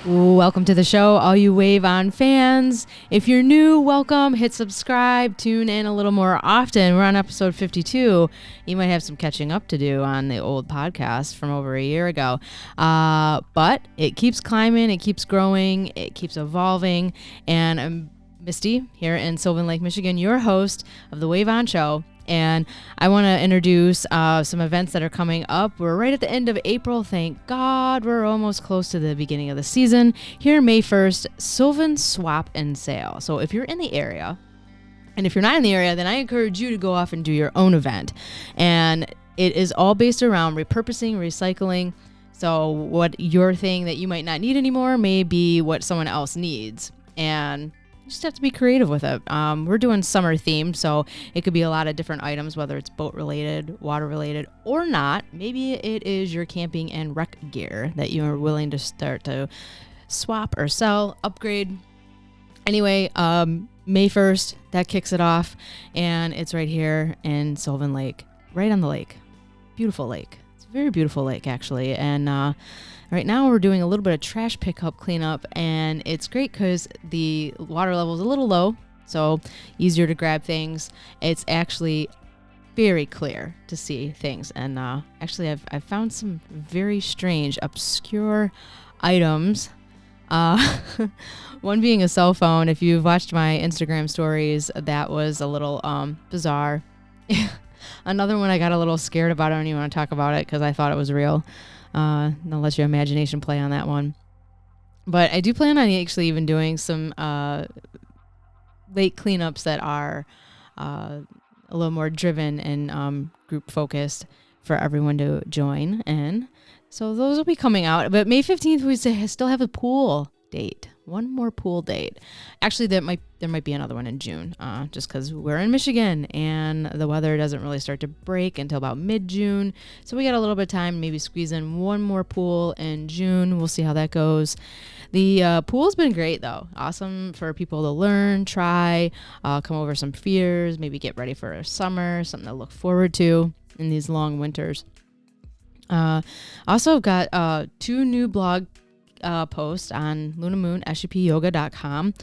Welcome to the show, all you Wave On fans. If you're new, welcome. Hit subscribe. Tune in a little more often. We're on episode 52. You might have some catching up to do on the old podcast from over a year ago. But it keeps climbing. It keeps growing. It keeps evolving. And I'm Misty here in Sylvan Lake, Michigan, your host of the Wave On Show. And I want to introduce some events that are coming up. We're right at the end of April. Thank God. We're almost close to the beginning of the season. Here, May 1st, Sylvan Swap and Sale. So if you're in the area, and if you're not in the area, then I encourage you to go off and do your own event. And it is all based around repurposing, recycling. So what your thing that you might not need anymore may be what someone else needs. And you just have to be creative with it. We're doing summer themed, so it could be a lot of different items, whether it's boat related, water related, or not. Maybe it is your camping and rec gear that you are willing to start to swap or sell, upgrade. Anyway, May 1st, that kicks it off, and it's right here in Sylvan Lake, right on the lake. Beautiful lake. It's a very beautiful lake, actually, and right now we're doing a little bit of trash pickup cleanup, and it's great because the water level is a little low, so easier to grab things. It's actually very clear to see things, and actually I've found some very strange, obscure items. One being a cell phone. If you've watched my Instagram stories, that was a little bizarre. Another one I got a little scared about. I don't even want to talk about it because I thought it was real. I'll let your imagination play on that one. But I do plan on actually even doing some lake cleanups that are a little more driven and group focused for everyone to join in. So those will be coming out. But May 15th, we still have a pool date. One more pool date. Actually, there might be another one in June, just because we're in Michigan and the weather doesn't really start to break until about mid-June. So we got a little bit of time, maybe squeeze in one more pool in June. We'll see how that goes. The pool's been great, though. Awesome for people to learn, try, come over some fears, maybe get ready for summer, something to look forward to in these long winters. Also, I've got 2 new blog post on lunamoonSUPyoga.com.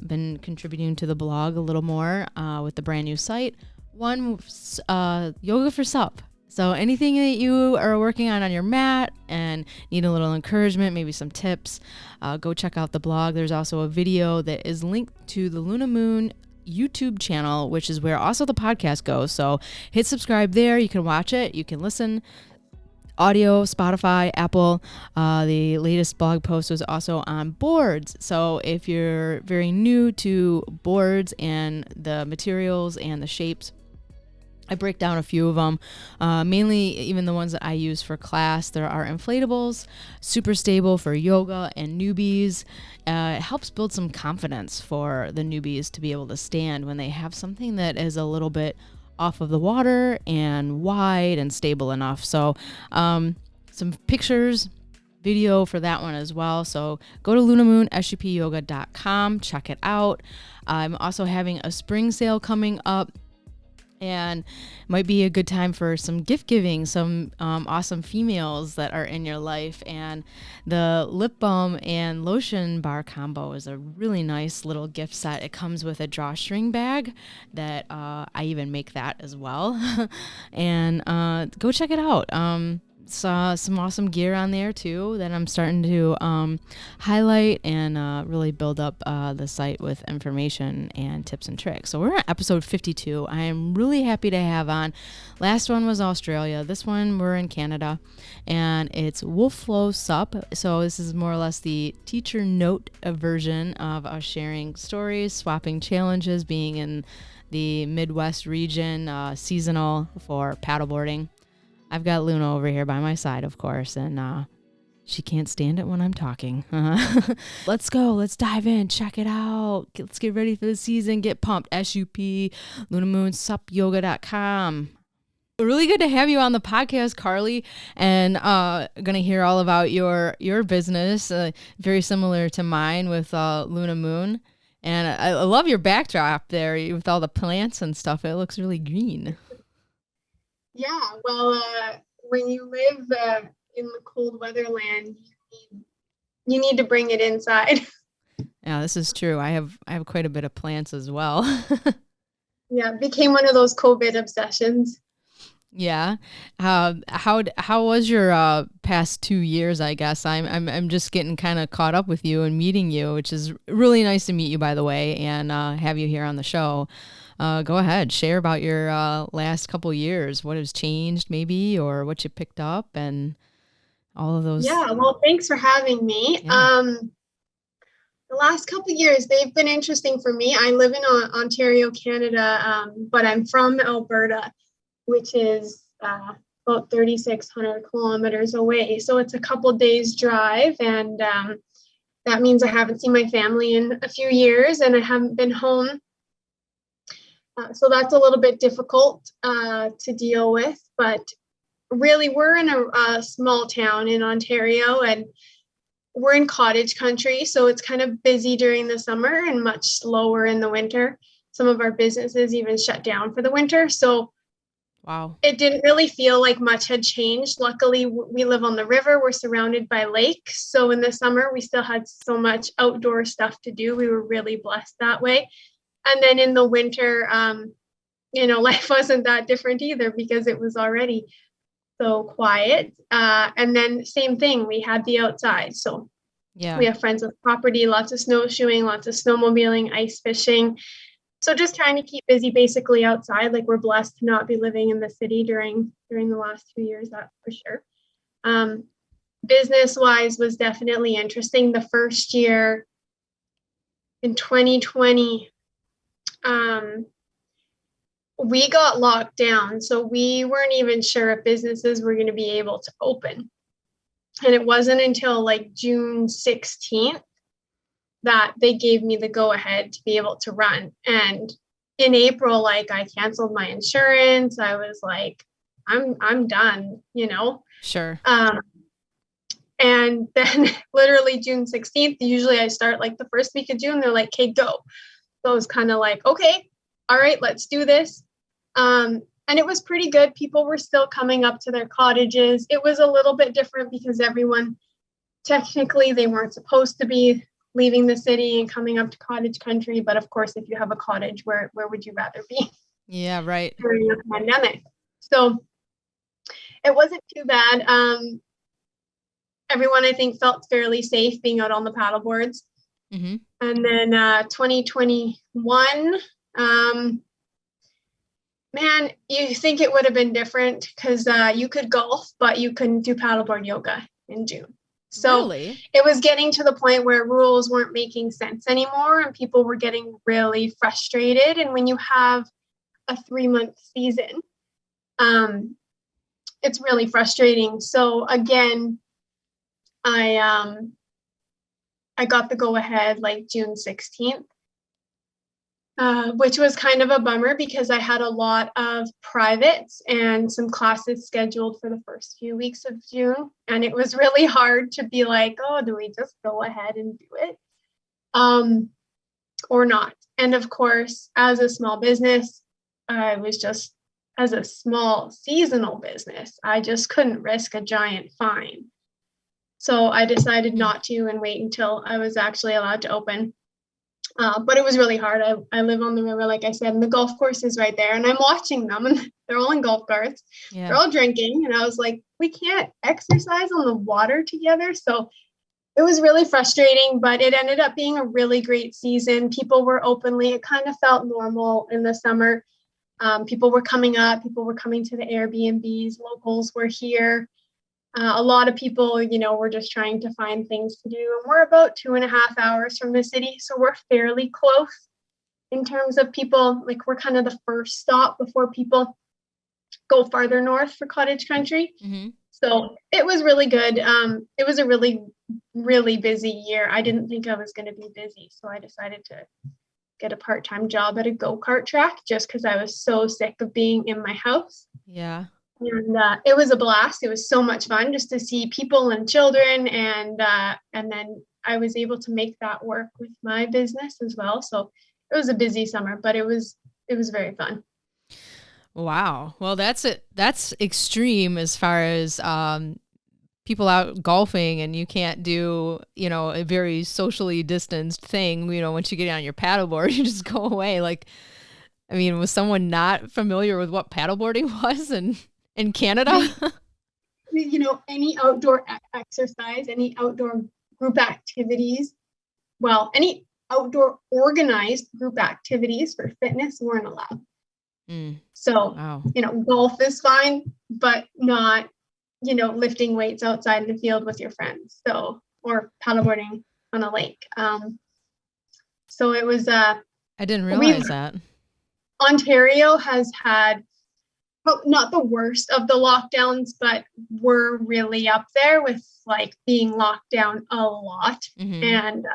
Been contributing to the blog a little more with the brand new site. One, yoga for SUP. So anything that you are working on your mat and need a little encouragement, maybe some tips, go check out the blog. There's also a video that is linked to the Luna Moon YouTube channel, which is where also the podcast goes. So hit subscribe there. You can watch it. You can listen. Audio, Spotify, Apple. The latest blog post was also on boards. So if you're very new to boards and the materials and the shapes, I break down a few of them, mainly even the ones that I use for class. There are inflatables, super stable for yoga and newbies. It helps build some confidence for the newbies to be able to stand when they have something that is a little bit off of the water and wide and stable enough. So some pictures, video for that one as well. So go to lunamoonSUPyoga.com, check it out. I'm also having a spring sale coming up, and might be a good time for some gift giving, some awesome females that are in your life. And the lip balm and lotion bar combo is a really nice little gift set. It comes with a drawstring bag that I even make that as well. And go check it out. Saw some awesome gear on there too that I'm starting to highlight and really build up the site with information and tips and tricks. So we're at episode 52. I am really happy to have on. Last one was Australia. This one we're in Canada, and it's Flow SUP. So this is more or less the teacher note version of us sharing stories, swapping challenges, being in the Midwest region, seasonal for paddleboarding. I've got Luna over here by my side, of course, and she can't stand it when I'm talking. Let's go. Let's dive in. Check it out. Let's get ready for the season. Get pumped. SUP, lunamoonsupyoga.com. Really good to have you on the podcast, Karley, and going to hear all about your business, very similar to mine with Luna Moon. And I love your backdrop there with all the plants and stuff. It looks really green. Yeah, well, when you live in the cold weather land, you need you need to bring it inside. Yeah, this is true. I have quite a bit of plants as well. Yeah, it became one of those COVID obsessions. Yeah. How was your past 2 years? I guess I'm just getting kind of caught up with you and meeting you, which is really nice to meet you, by the way, and have you here on the show. Go ahead, share about your last couple years. What has changed, maybe, or what you picked up, and all of those. Yeah, well, thanks for having me. Yeah. The last couple of years, they've been interesting for me. I live in Ontario, Canada, but I'm from Alberta, which is about 3,600 kilometers away. So it's a couple days drive, and that means I haven't seen my family in a few years, and I haven't been home. So that's a little bit difficult to deal with, but really we're in a small town in Ontario, and we're in cottage country, so it's kind of busy during the summer and much slower in the winter. Some of our businesses even shut down for the winter. So Wow. it didn't really feel like much had changed. Luckily, we live on the river. We're surrounded by lakes. So in the summer, we still had so much outdoor stuff to do. We were really blessed that way. And then in the winter, life wasn't that different either because it was already so quiet. And then same thing, we had the outside. So Yeah. we have friends with property, lots of snowshoeing, lots of snowmobiling, ice fishing. So just trying to keep busy basically outside. Like we're blessed to not be living in the city during the last 2 years, that's for sure. Business wise was definitely interesting. The first year in 2020, we got locked down. So we weren't even sure if businesses were going to be able to open. And it wasn't until like June 16th that they gave me the go ahead to be able to run. And in April, like I canceled my insurance. I was like, I'm done, Sure. And then literally June 16th, usually I start like the first week of June, they're like, okay, go. So I was kind of like, okay, all right, let's do this. And it was pretty good. People were still coming up to their cottages. It was a little bit different because everyone, technically, they weren't supposed to be leaving the city and coming up to cottage country. But of course, if you have a cottage, where would you rather be? Yeah, right. During the pandemic. So it wasn't too bad. Everyone, I think, felt fairly safe being out on the paddle boards. Mm-hmm. And then 2021, man, you think it would have been different because you could golf, but you couldn't do paddleboard yoga in June. So Really? it was getting to the point where rules weren't making sense anymore and people were getting really frustrated. And when you have a 3-month season, it's really frustrating. So again, I got the go ahead like June 16th. Which was kind of a bummer because I had a lot of privates and some classes scheduled for the first few weeks of June. And it was really hard to be like, oh, do we just go ahead and do it? Or not? And of course, as a small business, as a small seasonal business, I just couldn't risk a giant fine. So I decided not to and wait until I was actually allowed to open. But it was really hard. I live on the river, like I said, and the golf course is right there. And I'm watching them, and they're all in golf carts. Yeah. They're all drinking. And I was like, we can't exercise on the water together. So it was really frustrating, but it ended up being a really great season. People were it kind of felt normal in the summer. People were coming up. People were coming to the Airbnbs. Locals were here. A lot of people, were just trying to find things to do. And we're about 2.5 hours from the city. So we're fairly close in terms of people. Like we're kind of the first stop before people go farther north for cottage country. Mm-hmm. So it was really good. It was a really, really busy year. I didn't think I was going to be busy. So I decided to get a part-time job at a go-kart track just because I was so sick of being in my house. Yeah. And it was a blast. It was so much fun just to see people and children. And then I was able to make that work with my business as well. So it was a busy summer, but it was very fun. Wow. Well, that's extreme as far as people out golfing and you can't do, a very socially distanced thing, once you get on your paddleboard, you just go away. Like, I mean, was someone not familiar with what paddleboarding was in Canada? Any outdoor exercise, any outdoor group activities, any outdoor organized group activities for fitness weren't allowed. So, wow. Golf is fine, but not, lifting weights outside in the field with your friends. So, or paddleboarding on a lake. So it was, I didn't realize that. Ontario has had not the worst of the lockdowns, but we're really up there with like being locked down a lot. And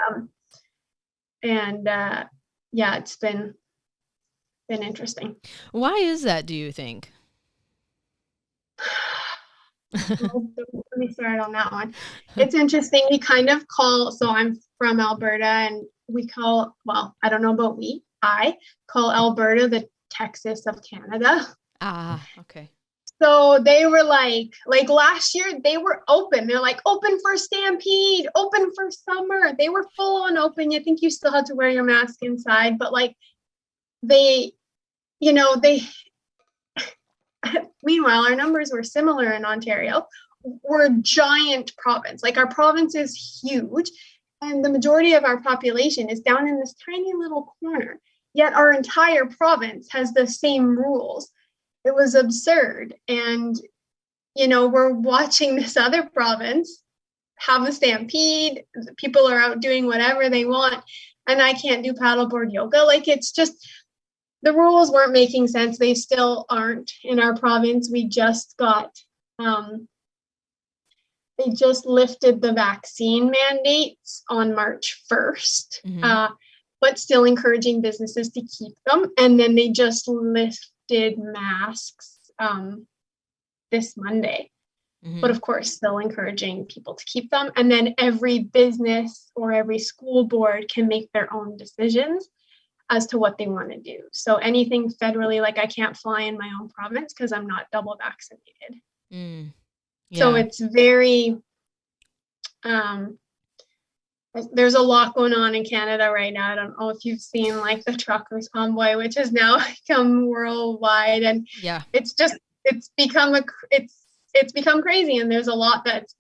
it's been interesting. Why is that, do you think? Well, let me start on that one. It's interesting. We kind of so I'm from Alberta, and we call, I don't know about I call Alberta the Texas of Canada. Ah, okay. So they were like last year, they were open. They're like open for Stampede, open for summer. They were full on open. You think you still had to wear your mask inside, but like meanwhile, our numbers were similar in Ontario. We're a giant province. Like our province is huge, and the majority of our population is down in this tiny little corner. Yet our entire province has the same rules. It was absurd. And, we're watching this other province have a stampede. People are out doing whatever they want, and I can't do paddleboard yoga. Like, it's just, the rules weren't making sense. They still aren't in our province. We just got, they just lifted the vaccine mandates on March 1st, but still encouraging businesses to keep them. And then they just lifted masks this Monday. But of course, still encouraging people to keep them. And then every business or every school board can make their own decisions as to what they want to do. So anything federally, like I can't fly in my own province because I'm not double vaccinated. Yeah. So it's very, there's a lot going on in Canada right now. I don't know if you've seen like the truckers convoy, which has now become worldwide, and it's just, it's become crazy. And there's a lot that's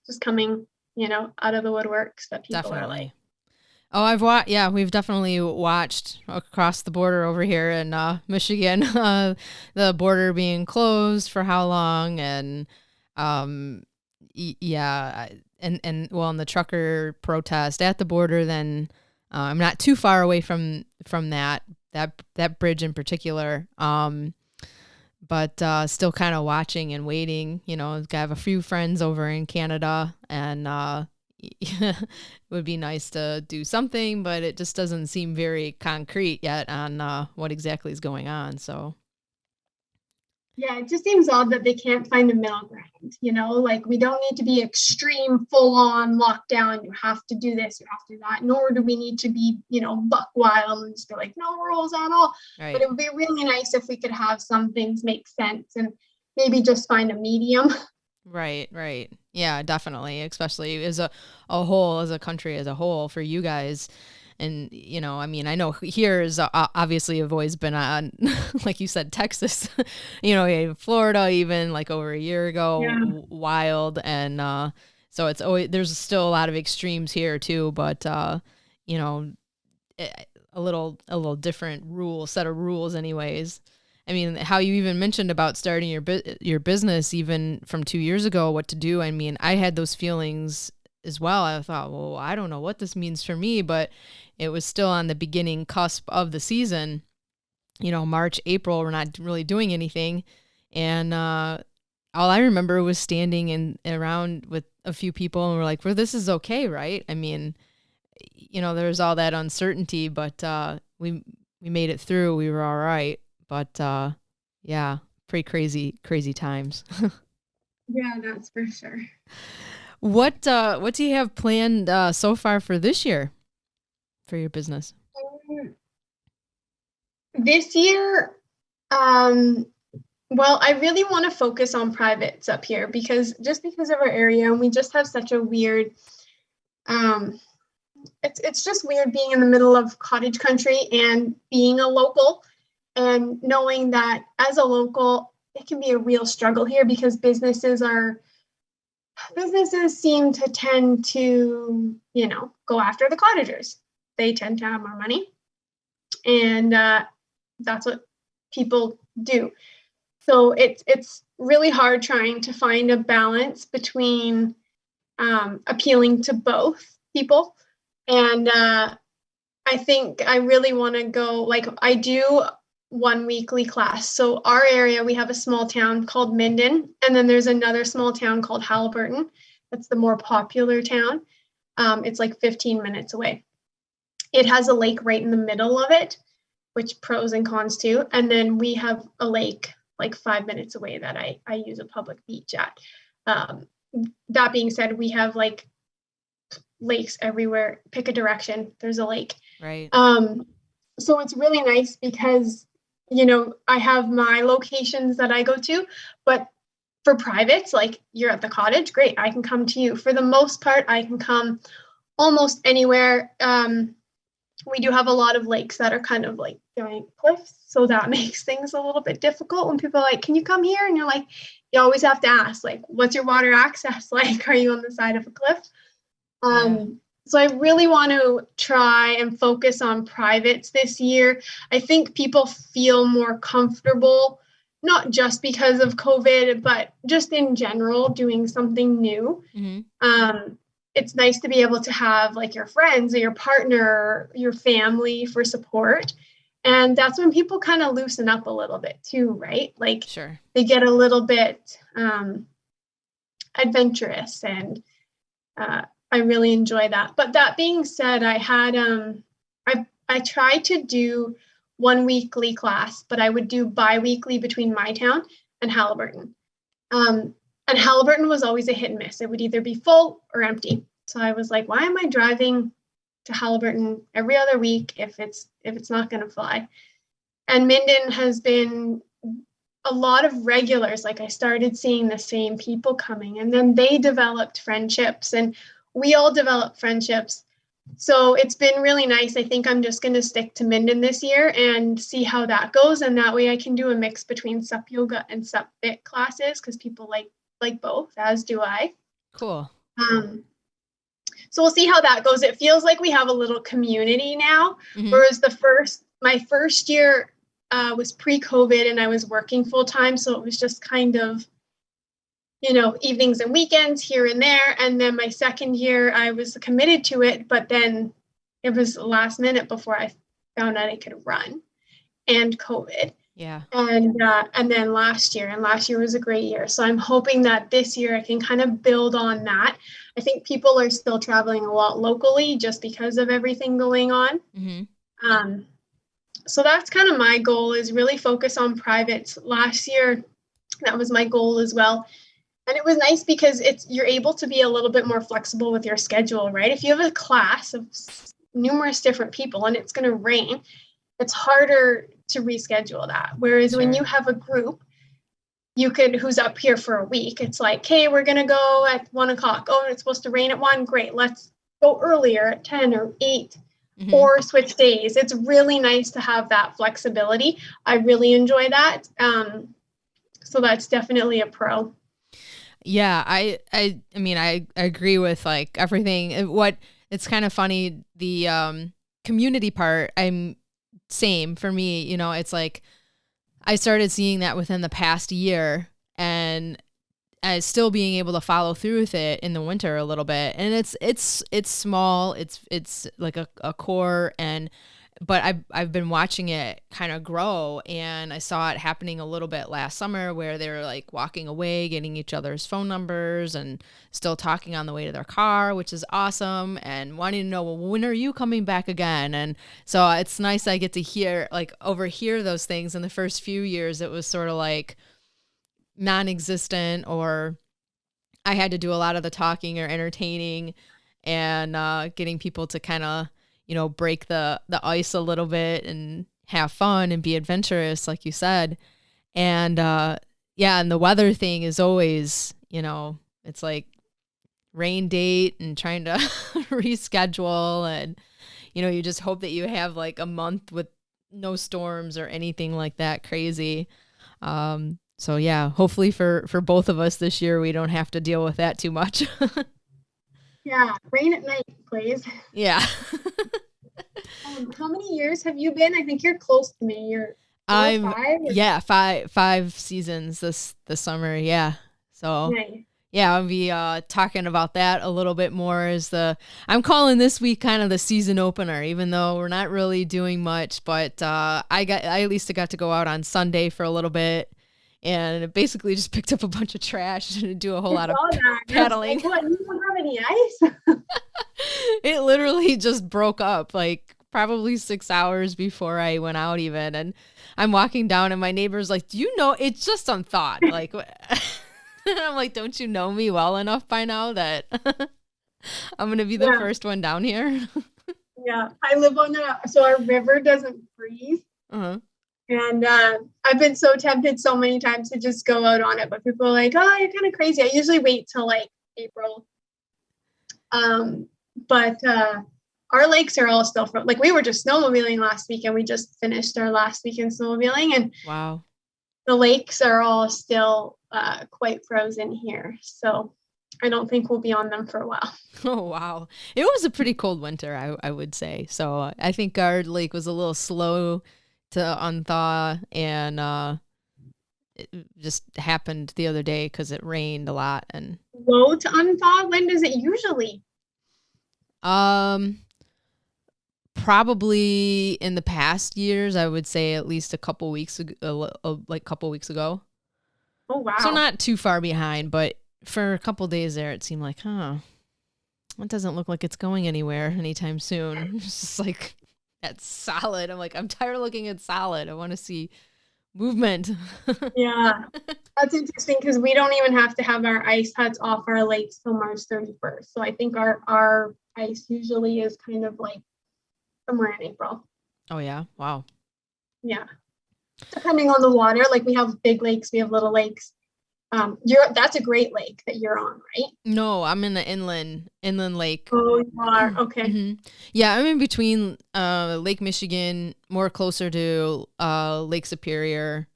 just coming, out of the woodworks that people are like. Oh, we've definitely watched across the border over here in Michigan, the border being closed for how long, and and the trucker protest at the border. Then I'm not too far away from that bridge in particular, but still kind of watching and waiting. I have a few friends over in Canada, and it would be nice to do something, but it just doesn't seem very concrete yet on what exactly is going on. So yeah, it just seems odd that they can't find a middle ground. Like we don't need to be extreme, full on lockdown. You have to do this, you have to do that. Nor do we need to be, buck wild and just be like no rules at all. Right. But it would be really nice if we could have some things make sense and maybe just find a medium. Right. Yeah, definitely. Especially as a whole, as a country as a whole for you guys. And, I mean, I know here is obviously have always been on, like you said, Texas, Florida, even like over a year ago, wild. And so it's always, there's still a lot of extremes here too, but, a little different set of rules anyways. I mean, how you even mentioned about starting your business even from 2 years ago, what to do. I mean, I had those feelings as well. I thought, well, I don't know what this means for me, but it was still on the beginning cusp of the season, March, April, we're not really doing anything. And all I remember was standing around with a few people and we're like, well, this is okay, right? I mean, there's all that uncertainty, but we made it through. We were all right. But pretty crazy times. Yeah, that's for sure. What do you have planned so far for this year for your business? This year, Well, I really want to focus on privates up here because of our area, and we just have such a weird, um, it's just weird being in the middle of cottage country and being a local and knowing that as a local, it can be a real struggle here because businesses seem to tend to, go after the cottagers. They tend to have more money, and that's what people do. So it's really hard trying to find a balance between appealing to both people. And I think I really want to go, like, I do one weekly class. So our area, we have a small town called Minden, and then there's another small town called Haliburton. That's the more popular town. It's like 15 minutes away. It has a lake right in the middle of it, which pros and cons too. And then we have a lake like 5 minutes away that I use a public beach at. That being said, we have like lakes everywhere. Pick a direction, there's a lake. Right. So it's really nice because, I have my locations that I go to, but for privates, like you're at the cottage, great, I can come to you. For the most part, I can come almost anywhere. We do have a lot of lakes that are kind of like giant cliffs. So that makes things a little bit difficult when people are like, can you come here? And you're like, you always have to ask, like, what's your water access like? Are you on the side of a cliff? So I really want to try and focus on privates this year. I think people feel more comfortable, not just because of COVID, but just in general, doing something new. It's nice to be able to have like your friends or your partner, or your family for support. And that's when people kind of loosen up a little bit too, right? Like Sure. They get a little bit adventurous, and I really enjoy that. But that being said, I had I tried to do one weekly class, but I would do bi-weekly between my town and Haliburton. And Haliburton was always a hit and miss. It would either be full or empty. So I was like, why am I driving to Haliburton every other week if it's not going to fly? And Minden has been a lot of regulars. Like I started seeing the same people coming, and then they developed friendships, and we all developed friendships. So it's been really nice. I think I'm just going to stick to Minden this year and see how that goes. And that way I can do a mix between SUP yoga and SUP fit classes because people like both, as do I. Cool. So we'll see how that goes. It feels like we have a little community now, whereas my first year was pre-COVID and I was working full time. So it was just kind of, evenings and weekends here and there. And then my second year, I was committed to it, but then it was last minute before I found out I could run, and COVID. Yeah. And then last year was a great year. So I'm hoping that this year I can kind of build on that. I think people are still traveling a lot locally just because of everything going on. So that's kind of my goal, is really focus on privates. Last year, that was my goal as well. And it was nice because you're able to be a little bit more flexible with your schedule, right? If you have a class of numerous different people and it's going to rain, it's harder to reschedule that. Whereas when you have a group, who's up here for a week, it's like, hey, we're going to go at 1:00. Oh, it's supposed to rain at 1. Great. Let's go earlier at 10 or 8 or switch days. It's really nice to have that flexibility. I really enjoy that. So that's definitely a pro. Yeah, I mean, I agree with like everything. It's kind of funny, the community part, same for me, it's like I started seeing that within the past year, and as still being able to follow through with it in the winter a little bit. And it's small, it's like a core, but I've been watching it kind of grow, and I saw it happening a little bit last summer where they were like walking away, getting each other's phone numbers and still talking on the way to their car, which is awesome, and wanting to know, well, when are you coming back again? And so it's nice I get to overhear those things. In the first few years, it was sort of like non-existent, or I had to do a lot of the talking or entertaining and getting people to kind of break the ice a little bit and have fun and be adventurous, like you said. And yeah, and the weather thing is always, it's like rain date and trying to reschedule, and you just hope that you have like a month with no storms or anything like that crazy. So yeah, hopefully for both of us this year we don't have to deal with that too much. Yeah, rain at night, please. Yeah. How many years have you been? I think you're close to me. You're 5? Yeah, five seasons this summer. Yeah. So Nice. yeah, I'll be talking about that a little bit more as I'm calling this week kind of the season opener, even though we're not really doing much, but I at least got to go out on Sunday for a little bit and basically just picked up a bunch of trash and do a whole lot of paddling. Like, what, you don't have any ice? It literally just broke up like probably 6 hours before I went out even, and I'm walking down and my neighbor's like, "Do you know it's just unthawed?" Like and I'm like, "Don't you know me well enough by now that I'm going to be the first one down here?" Yeah, I live on so our river doesn't freeze. Uh-huh. And I've been so tempted so many times to just go out on it, but people are like, "Oh, you're kind of crazy." I usually wait till like April. But our lakes are all still like, we were just snowmobiling last week, and we just finished our last weekend snowmobiling, and wow, the lakes are all still quite frozen here. So I don't think we'll be on them for a while. Oh, wow. It was a pretty cold winter, I would say. So I think our lake was a little slow to unthaw, and it just happened the other day because it rained a lot. And slow to unthaw? When does it usually? Probably in the past years, I would say at least a couple weeks ago, Oh, wow. So not too far behind, but for a couple days there, it seemed like, it doesn't look like it's going anywhere anytime soon. It's just like, that's solid. I'm like, I'm tired of looking at solid. I want to see movement. Yeah, that's interesting because we don't even have to have our ice huts off our lakes till March 31st. So I think our ice usually is kind of like somewhere in April. Oh, yeah. Wow. Yeah. Depending on the water, like we have big lakes, we have little lakes. That's a Great Lake that you're on, right? No, I'm in the inland lake. Oh, you are. Okay. Mm-hmm. Yeah, I'm in between Lake Michigan, more closer to Lake Superior,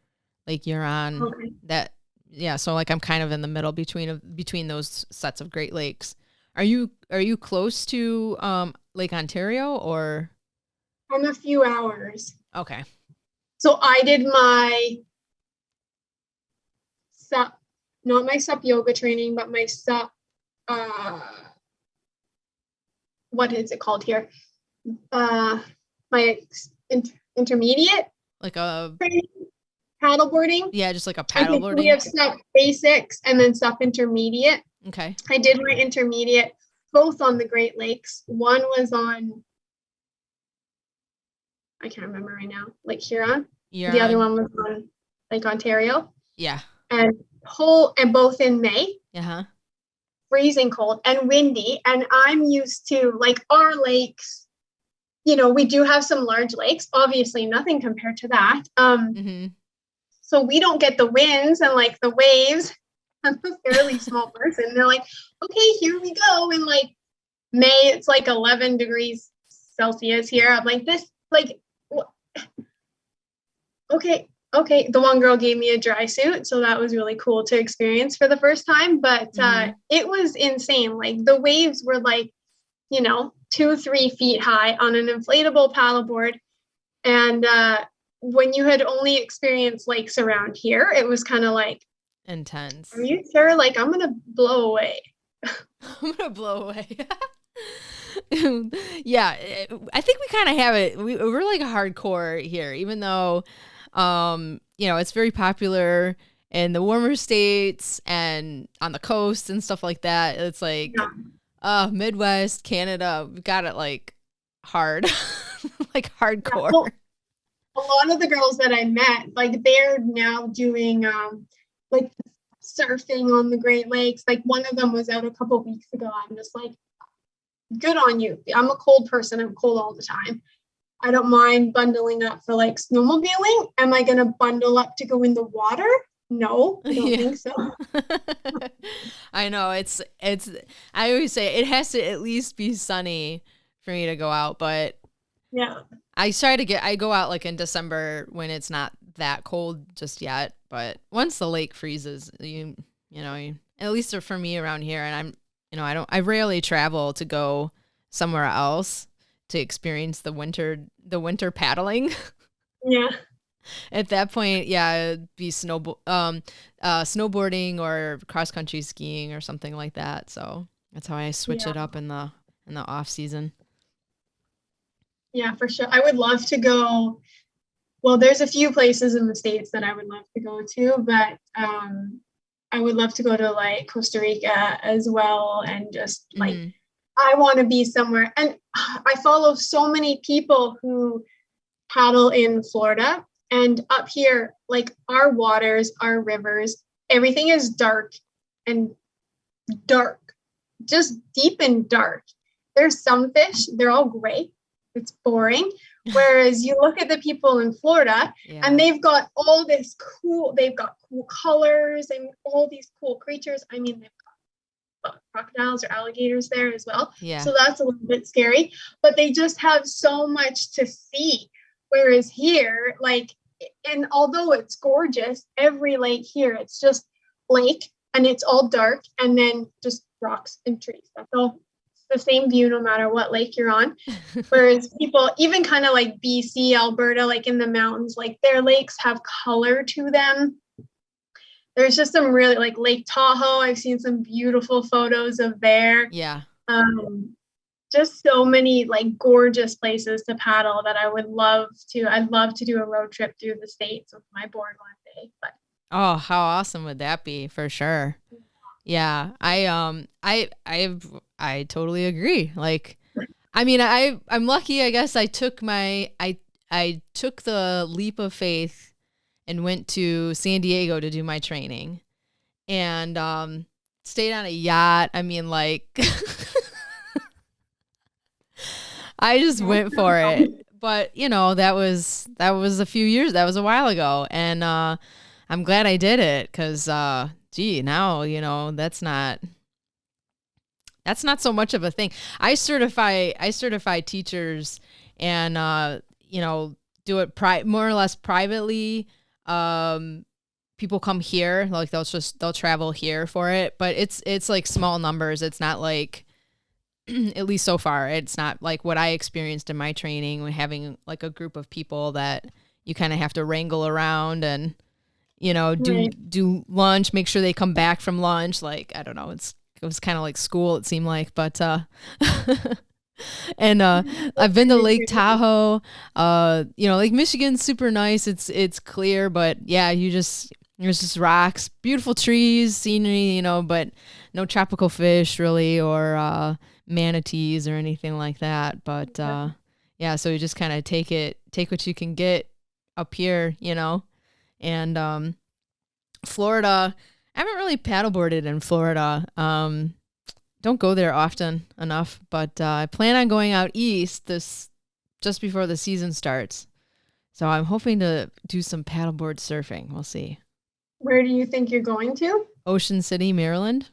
Lake Huron. Okay. So like I'm kind of in the middle between those sets of Great Lakes. Are you close to Lake Ontario or? I'm a few hours. Okay. So I did my SUP, not my SUP yoga training, but my SUP, what is it called here? My intermediate, like a training, paddleboarding. Yeah, just like a paddleboarding. We have SUP basics and then SUP intermediate. Okay. I did my intermediate both on the Great Lakes. One was on, I can't remember right now, Lake Huron. The other one was on Lake Ontario. Yeah. And both in May. Uh-huh. Freezing cold and windy. And I'm used to like our lakes, we do have some large lakes, obviously nothing compared to that. So we don't get the winds and like the waves. I'm a fairly small person. They're like, okay, here we go. In like May, it's like 11 degrees Celsius here. I'm like, this, like, okay. The one girl gave me a dry suit, so that was really cool to experience for the first time. But it was insane. Like the waves were like, 2-3 feet high on an inflatable paddleboard. And when you had only experienced lakes around here, it was kind of like intense. Are you sure? Like I'm gonna blow away. I'm gonna blow away. Yeah, I think we kind of have it. We're like a hardcore here, even though. It's very popular in the warmer states and on the coast and stuff like that. It's like, Midwest, Canada, we got it like hard, like hardcore. Yeah, well, a lot of the girls that I met, like they're now doing, like surfing on the Great Lakes. Like one of them was out a couple of weeks ago. I'm just like, good on you. I'm a cold person. I'm cold all the time. I don't mind bundling up for like snowmobiling. Am I going to bundle up to go in the water? No, I don't think so. I know it's, I always say it has to at least be sunny for me to go out, but yeah, I go out like in December when it's not that cold just yet, but once the lake freezes, at least for me around here, and I rarely travel to go somewhere else to experience the winter paddling. Yeah. At that point, yeah, it'd be snowboarding or cross country skiing or something like that. So that's how I switch it up in the off season. Yeah, for sure. I would love to go. Well, there's a few places in the States that I would love to go to, but I would love to go to like Costa Rica as well. And just like, I want to be somewhere. And I follow so many people who paddle in Florida, and up here, like our waters, our rivers, everything is dark, just deep and dark. There's some fish, they're all gray. It's boring. Whereas you look at the people in Florida and they've got all this they've got cool colors and all these cool creatures. I mean, they've got crocodiles or alligators there as well. Yeah. So that's a little bit scary, but they just have so much to see. Whereas here, like, and although it's gorgeous, every lake here, it's just lake and it's all dark and then just rocks and trees. That's all. The same view no matter what lake you're on. Whereas people, even kind of like BC, Alberta, like in the mountains, like their lakes have color to them. There's just some really, like Lake Tahoe, I've seen some beautiful photos of there. Yeah. Just so many like gorgeous places to paddle that I'd love to do a road trip through the States with my board one day. But oh, how awesome would that be? For sure. Yeah, I totally agree. Like, I mean, I'm lucky. I guess I took the leap of faith and went to San Diego to do my training, and stayed on a yacht. I mean, like, I just went for it. But that was a few years. That was a while ago, and I'm glad I did it because. Now, that's not so much of a thing. I certify teachers and, do it more or less privately. People come here, like they'll travel here for it, but it's like small numbers. It's not like, at least so far, it's not like what I experienced in my training when having like a group of people that you kind of have to wrangle around and, do lunch, make sure they come back from lunch. Like, I don't know. It was kind of like school, it seemed like, but, and, I've been to Lake Tahoe, Lake Michigan's super nice. It's clear, but yeah, there's just rocks, beautiful trees, scenery, but no tropical fish really, or, manatees or anything like that. But, yeah, so you just kind of take what you can get up here, and Florida, I haven't really paddleboarded in Florida. Don't go there often enough, but I plan on going out east just before the season starts. So I'm hoping to do some paddleboard surfing. We'll see. Where do you think you're going to? Ocean City, Maryland.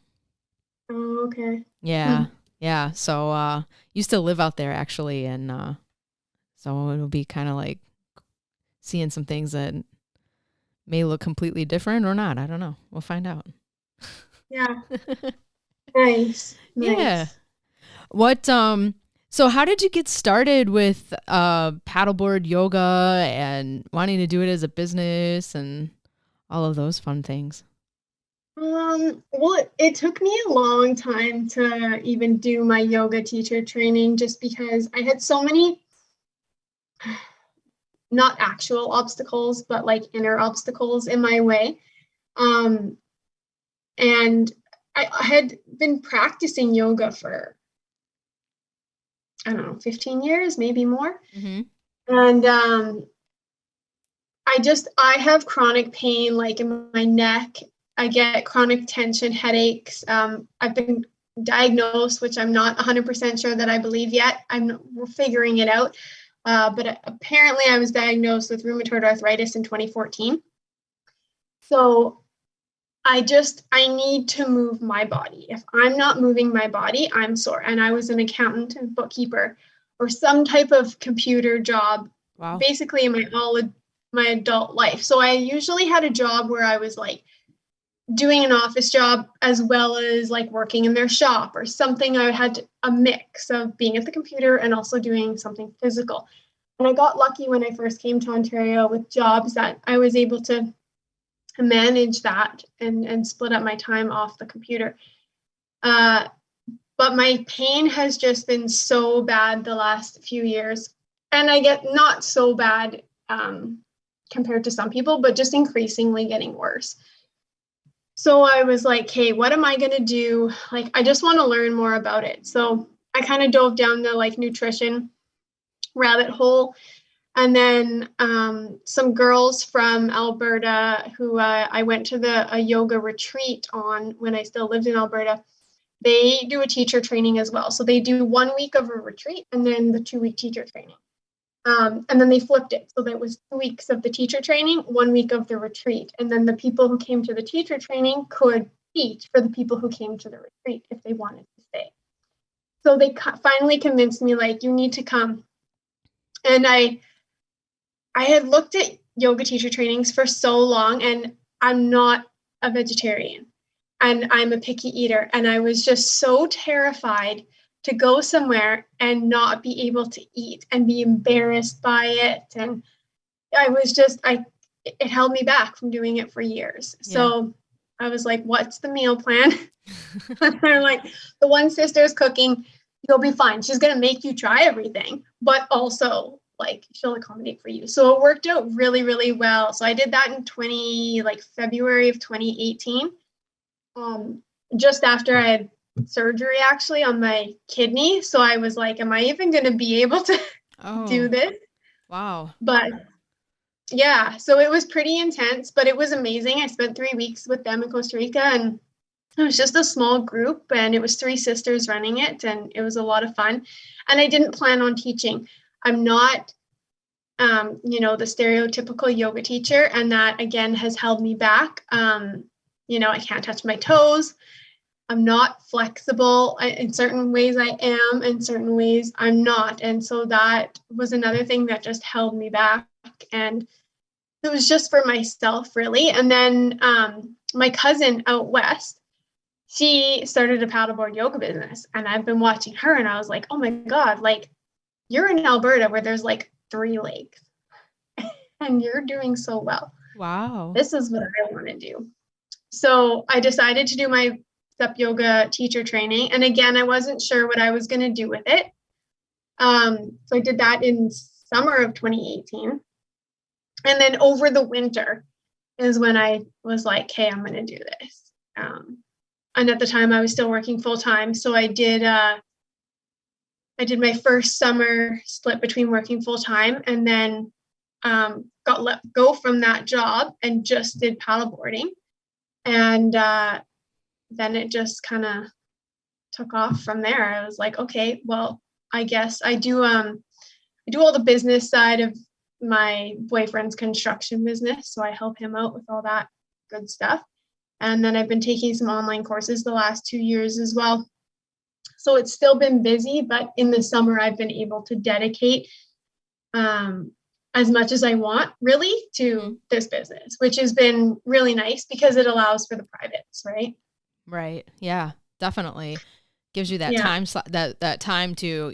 Oh, okay. Yeah. Yeah. So used to live out there actually, and so it'll be kind of like seeing some things that may look completely different or not. I don't know. We'll find out. Yeah. Nice. Yeah. What, so how did you get started with paddleboard yoga and wanting to do it as a business and all of those fun things? Well, it took me a long time to even do my yoga teacher training just because I had so many not actual obstacles, but like inner obstacles in my way. And I had been practicing yoga for, I don't know, 15 years, maybe more. Mm-hmm. And I have chronic pain, like in my neck. I get chronic tension, headaches. I've been diagnosed, which I'm not 100% sure that I believe yet. We're figuring it out. But apparently I was diagnosed with rheumatoid arthritis in 2014. So I need to move my body. If I'm not moving my body, I'm sore. And I was an accountant and bookkeeper or some type of computer job, basically in my adult life. So I usually had a job where I was like doing an office job as well as like working in their shop or something. I had a mix of being at the computer and also doing something physical. And I got lucky when I first came to Ontario with jobs that I was able to manage that and split up my time off the computer. But my pain has just been so bad the last few years. And I get not so bad compared to some people, but just increasingly getting worse. So I was like, hey, what am I going to do? Like, I just want to learn more about it. So I kind of dove down the like nutrition rabbit hole. And then some girls from Alberta who I went to a yoga retreat on when I still lived in Alberta, they do a teacher training as well. So they do 1 week of a retreat and then the 2-week teacher training. And then they flipped it. So that was 2 weeks of the teacher training, 1 week of the retreat. And then the people who came to the teacher training could teach for the people who came to the retreat if they wanted to stay. So they finally convinced me, like, you need to come. And I had looked at yoga teacher trainings for so long, and I'm not a vegetarian and I'm a picky eater. And I was just so terrified to go somewhere and not be able to eat and be embarrassed by it. And I was just, it held me back from doing it for years. Yeah. So I was like, what's the meal plan? They're like, the one sister's cooking, you'll be fine. She's going to make you try everything, but also like she'll accommodate for you. So it worked out really, really well. So I did that in February of 2018. Just after I had surgery actually on my kidney. So I was like, am I even going to be able to do this? Wow. But yeah, so it was pretty intense, but it was amazing. I spent 3 weeks with them in Costa Rica, and it was just a small group, and it was 3 sisters running it, and it was a lot of fun. And I didn't plan on teaching. I'm not, the stereotypical yoga teacher, and that again has held me back. I can't touch my toes. I'm not flexible. In certain ways I am, in certain ways I'm not. And so that was another thing that just held me back. And it was just for myself, really. And then my cousin out west, she started a paddleboard yoga business. And I've been watching her, and I was like, oh my God, like you're in Alberta where there's like 3 lakes and you're doing so well. Wow. This is what I want to do. So I decided to do my SUP Yoga Teacher training. And again, I wasn't sure what I was going to do with it. So I did that in summer of 2018. And then over the winter is when I was like, hey, I'm going to do this. And at the time I was still working full time. So I did my first summer split between working full time, and then got let go from that job and just did paddleboarding. And then it just kind of took off from there. I was like, okay, well, I guess I do all the business side of my boyfriend's construction business. So I help him out with all that good stuff. And then I've been taking some online courses the last 2 years as well. So it's still been busy, but in the summer I've been able to dedicate as much as I want really to this business, which has been really nice because it allows for the privates, right? Right. Yeah, definitely. Gives you that time that time to,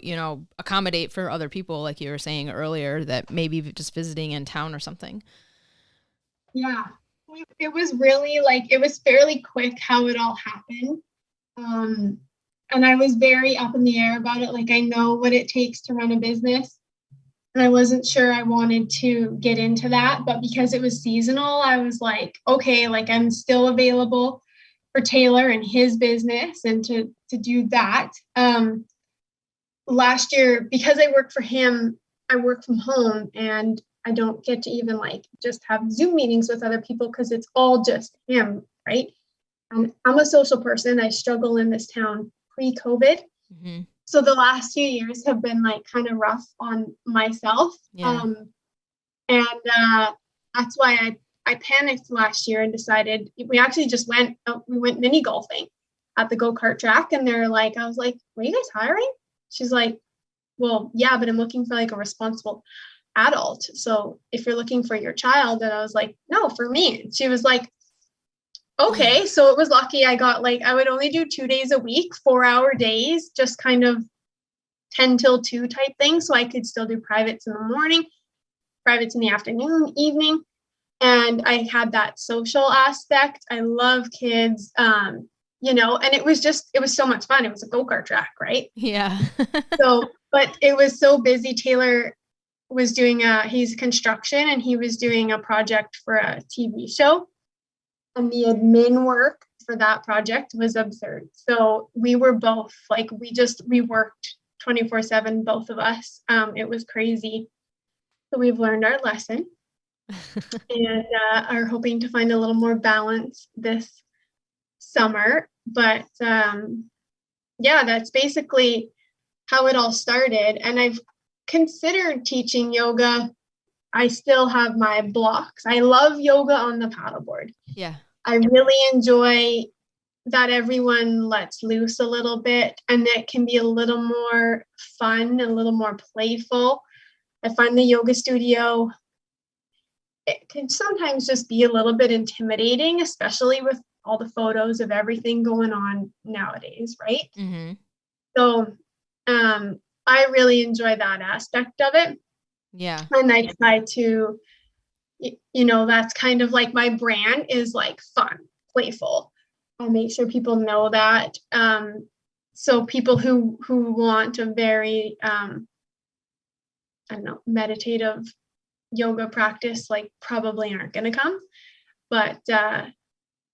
accommodate for other people, like you were saying earlier, that maybe just visiting in town or something. Yeah. It was really it was fairly quick how it all happened. And I was very up in the air about it. Like, I know what it takes to run a business. And I wasn't sure I wanted to get into that. But because it was seasonal, I was like, okay, like I'm still available for Taylor and his business and to do that. Last year, because I work for him, I work from home and I don't get to even just have Zoom meetings with other people because it's all just him, right? I'm a social person. I struggle in this town pre-COVID. So the last few years have been like kind of rough on myself. Yeah. And that's why I panicked last year and decided we actually just we went mini golfing at the go-kart track. And they're like, I was like, were you guys hiring? She's like, well, yeah, but I'm looking for like a responsible adult. So if you're looking for your child, and I was like, no, for me. And she was like, okay. Yeah. So it was lucky I got like, I would only do 2 days a week, 4-hour days, just kind of 10 till 2 type thing. So I could still do privates in the morning, privates in the afternoon, evening. And I had that social aspect. I love kids, and it was so much fun. It was a go-kart track, right? Yeah. So, but it was so busy. Taylor was doing he's construction, and he was doing a project for a TV show. And the admin work for that project was absurd. So we were both like, we worked 24/7, both of us. It was crazy. So we've learned our lesson and are hoping to find a little more balance this summer. But that's basically how it all started. And I've considered teaching yoga. I still have my blocks. I love yoga on the paddleboard. Yeah. I really enjoy that everyone lets loose a little bit, and it can be a little more fun, a little more playful. I find the yoga studio, it can sometimes just be a little bit intimidating, especially with all the photos of everything going on nowadays, right? Mm-hmm. So I really enjoy that aspect of it. Yeah. And I try to, that's kind of like my brand is like fun, playful. I make sure people know that. So people who want a very, meditative yoga practice, like probably aren't going to come. But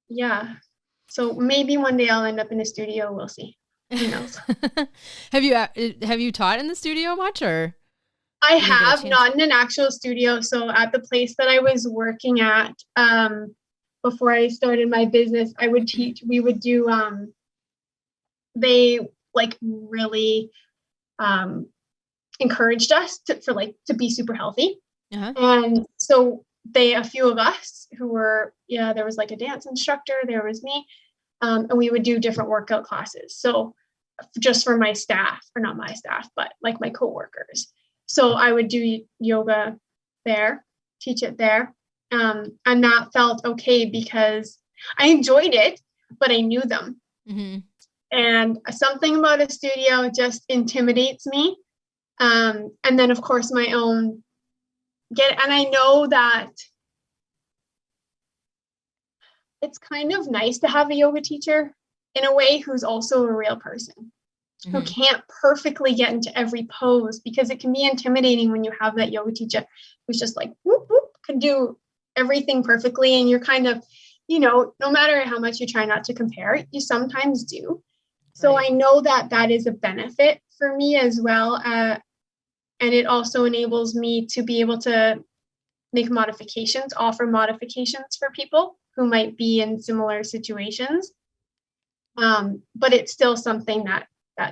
yeah, so maybe one day I'll end up in a studio. We'll see. Who knows? Have you taught in the studio much, or? I have, not in an actual studio. So at the place that I was working at, before I started my business, I would teach, we would do, they like really, encouraged us to be super healthy. Uh-huh. And so a few of us who were, there was like a dance instructor, there was me, and we would do different workout classes. So just for my staff, or not my staff, but like my coworkers. So I would do yoga there, teach it there. And that felt okay because I enjoyed it, but I knew them. Mm-hmm. And something about a studio just intimidates me. And then of course my own and I know that it's kind of nice to have a yoga teacher in a way who's also a real person. Mm-hmm. Who can't perfectly get into every pose, because it can be intimidating when you have that yoga teacher who's just like, whoop, whoop, can do everything perfectly. And you're kind of, no matter how much you try not to compare, you sometimes do. So right. I know that is a benefit for me as well. And it also enables me to be able to make modifications, offer modifications for people who might be in similar situations. But it's still something that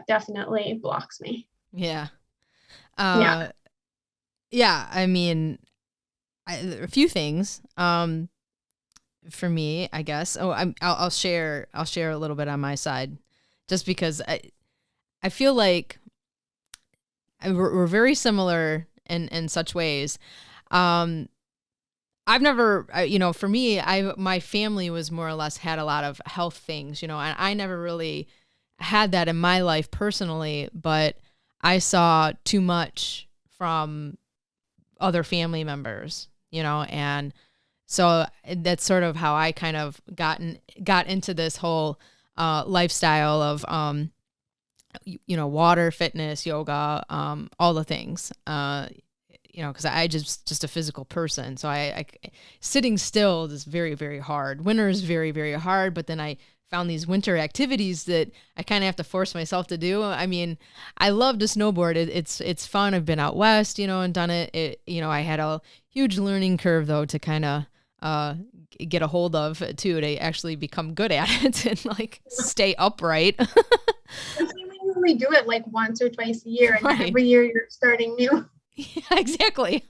definitely blocks me. Yeah. Yeah. I mean, a few things. For me, I guess. I'll share a little bit on my side, just because I feel like we're very similar in such ways. I've never, for me, my family was more or less had a lot of health things, and I never really had that in my life personally, but I saw too much from other family members, and so that's sort of how I kind of got into this whole lifestyle of, water, fitness, yoga, all the things, because I just a physical person. So I sitting still is very, very hard. Winter is very, very hard, but then I found these winter activities that I kind of have to force myself to do. I mean, I love to snowboard. It's fun. I've been out west, and done it. I had a huge learning curve though to kind of get a hold of too, to actually become good at it and like stay upright. only do it like once or twice a year, and Right. every year you're starting new. Yeah, exactly.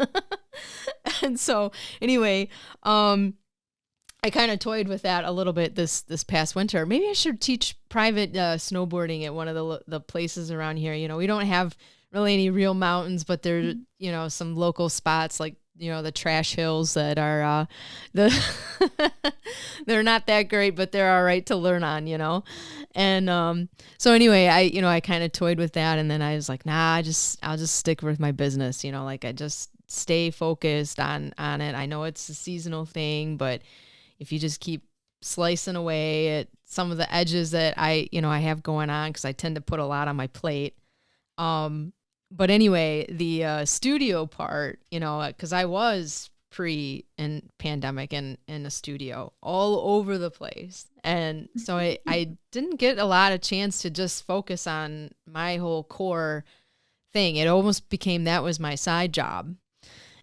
And so anyway, I kind of toyed with that a little bit this past winter. Maybe I should teach private snowboarding at one of the places around here. You know, we don't have really any real mountains, but there, you know, some local spots like, you know, the trash hills that are the they're not that great, but they're all right to learn on, you know. And so anyway, I kind of toyed with that, and then I was like, nah, I'll just stick with my business, you know, like I just stay focused on it. I know it's a seasonal thing, but if you just keep slicing away at some of the edges that I have going on, because I tend to put a lot on my plate. But anyway, the studio part, you know, because I was pre and pandemic in a studio all over the place. And so I didn't get a lot of chance to just focus on my whole core thing. It almost became that was my side job.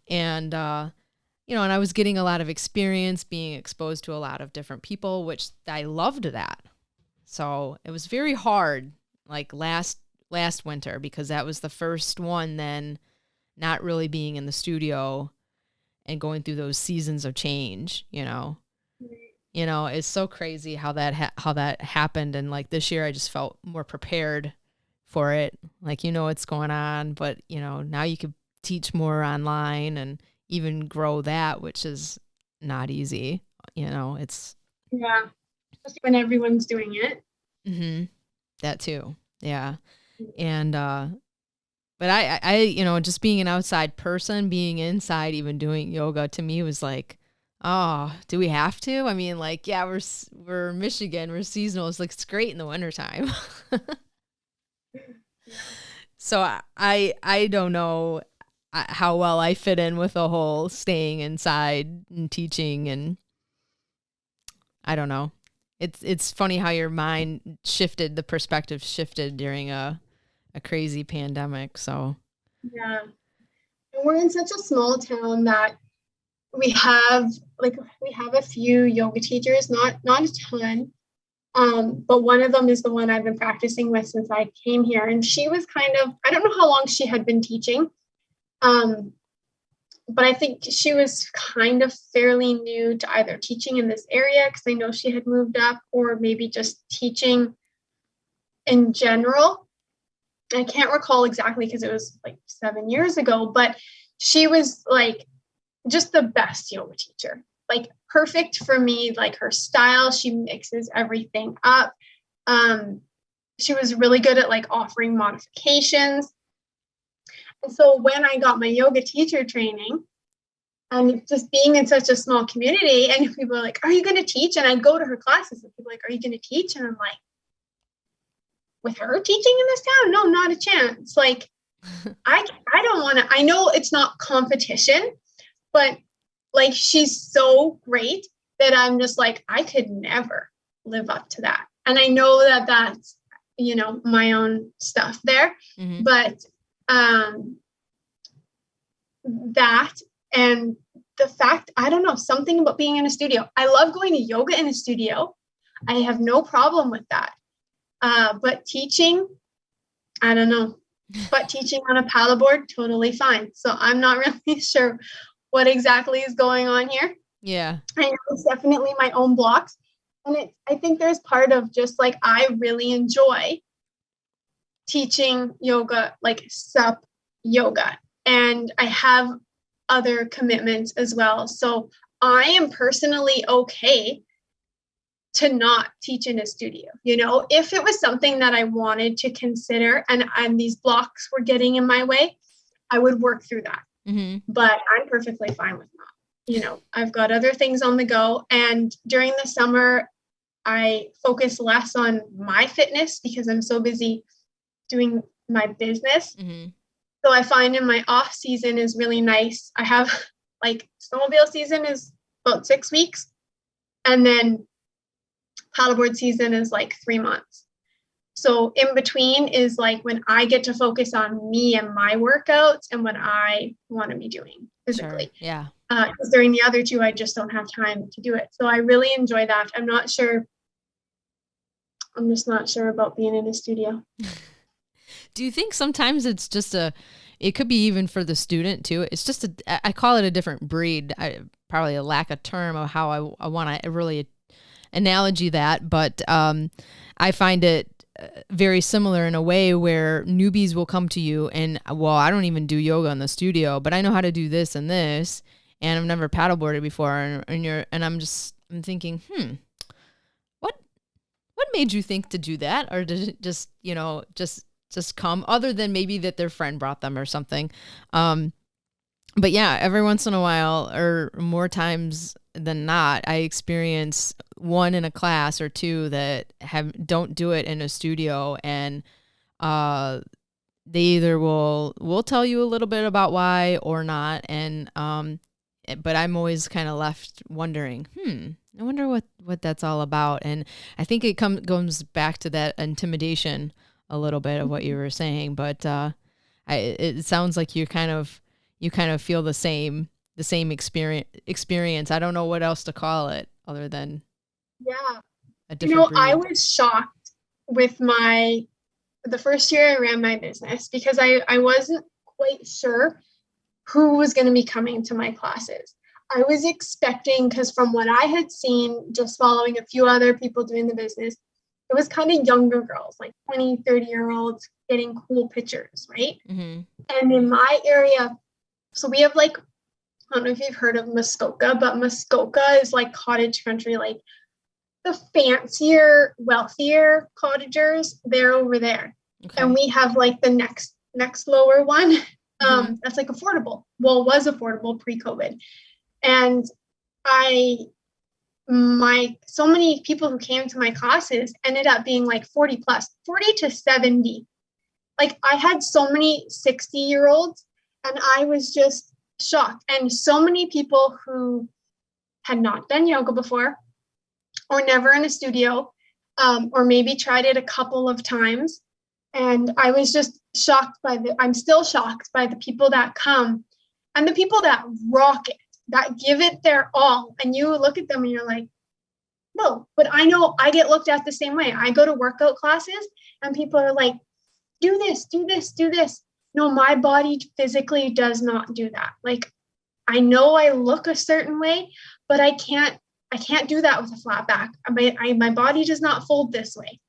And, you know, and I was getting a lot of experience being exposed to a lot of different people, which I loved that. So it was very hard, like last winter, because that was the first one then not really being in the studio and going through those seasons of change, you know. You know, it's so crazy how that happened, and like this year I just felt more prepared for it. Like, you know what's going on, but you know, now you could teach more online and even grow that, which is not easy. You know, it's Yeah, especially when everyone's doing it. mm-hmm, that too. Yeah. And but I you know, just being an outside person, being inside even doing yoga to me was like, oh, do we have to? I mean, like, yeah, we're Michigan, we're seasonal. It's like it's great in the wintertime. So I don't know how well I fit in with the whole staying inside and teaching, and I don't know. It's funny how your mind shifted, the perspective shifted during a crazy pandemic. So Yeah. And we're in such a small town that we have a few yoga teachers, not a ton. But one of them is the one I've been practicing with since I came here. And she was kind of, I don't know how long she had been teaching. But I think she was kind of fairly new to either teaching in this area, because I know she had moved up, or maybe just teaching in general. I can't recall exactly because it was like 7 years ago, but she was like just the best yoga teacher, like perfect for me, like her style. She mixes everything up. She was really good at like offering modifications. And so when I got my yoga teacher training, and just being in such a small community, and people are like, are you going to teach? And I'd go to her classes and people are like, are you going to teach? And I'm like, with her teaching in this town? No, not a chance. Like, I don't want to, I know it's not competition, but like, she's so great that I'm just like, I could never live up to that. And I know that that's, you know, my own stuff there, mm-hmm. but that, and the fact, I don't know, something about being in a studio. I love going to yoga in a studio. I have no problem with that. But teaching, I don't know. But teaching on a paddleboard, totally fine. So I'm not really sure what exactly is going on here. Yeah. I know it's definitely my own blocks. And I think there's part of just like, I really enjoy teaching yoga, like SUP yoga. And I have other commitments as well. So I am personally okay to not teach in a studio. You know, if it was something that I wanted to consider and these blocks were getting in my way, I would work through that. Mm-hmm. But I'm perfectly fine with not. You know, I've got other things on the go. And during the summer, I focus less on my fitness because I'm so busy doing my business. Mm-hmm. So I find in my off season is really nice. I have like snowmobile season is about 6 weeks. And then paddleboard season is like 3 months. So in between is like when I get to focus on me and my workouts and what I want to be doing physically. Sure. Yeah. Because during the other two, I just don't have time to do it. So I really enjoy that. I'm just not sure about being in a studio. Do you think sometimes it's just it could be even for the student too. It's just I call it a different breed. Probably a lack of term of how I want to really analogy that, but I find it very similar in a way where newbies will come to you and, well, I don't even do yoga in the studio, but I know how to do this and this, and I've never paddleboarded before, and I'm thinking, what made you think to do that, or did it just just come, other than maybe that their friend brought them or something. But yeah, every once in a while, or more times than not, I experience one in a class or two that don't do it in a studio, and they either will tell you a little bit about why or not, and but I'm always kind of left wondering, I wonder what that's all about. And I think it goes back to that intimidation a little bit of what you were saying, but it sounds like you kind of feel the same experience. I don't know what else to call it other than a different breed. I was shocked with the first year I ran my business, because I wasn't quite sure who was going to be coming to my classes. I was expecting, because from what I had seen, just following a few other people doing the business, it was kind of younger girls, like 20, 30-year-olds getting cool pictures, right? Mm-hmm. And in my area, so we have I don't know if you've heard of Muskoka, but Muskoka is like cottage country, like the fancier, wealthier cottagers, they're over there. Okay. And we have the next lower one. That's affordable. Well, it was affordable pre-COVID. And so many people who came to my classes ended up being 40 plus, 40 to 70. I had so many 60-year-olds, and I was just shocked. And so many people who had not done yoga before, or never in a studio, or maybe tried it a couple of times. And I was just I'm still shocked by the people that come, and the people that rock it, that give it their all. And you look at them and you're like, no, but I know I get looked at the same way. I go to workout classes and people are like, do this, do this, do this. No, my body physically does not do that. I know I look a certain way, but I can't do that with a flat back. My body does not fold this way.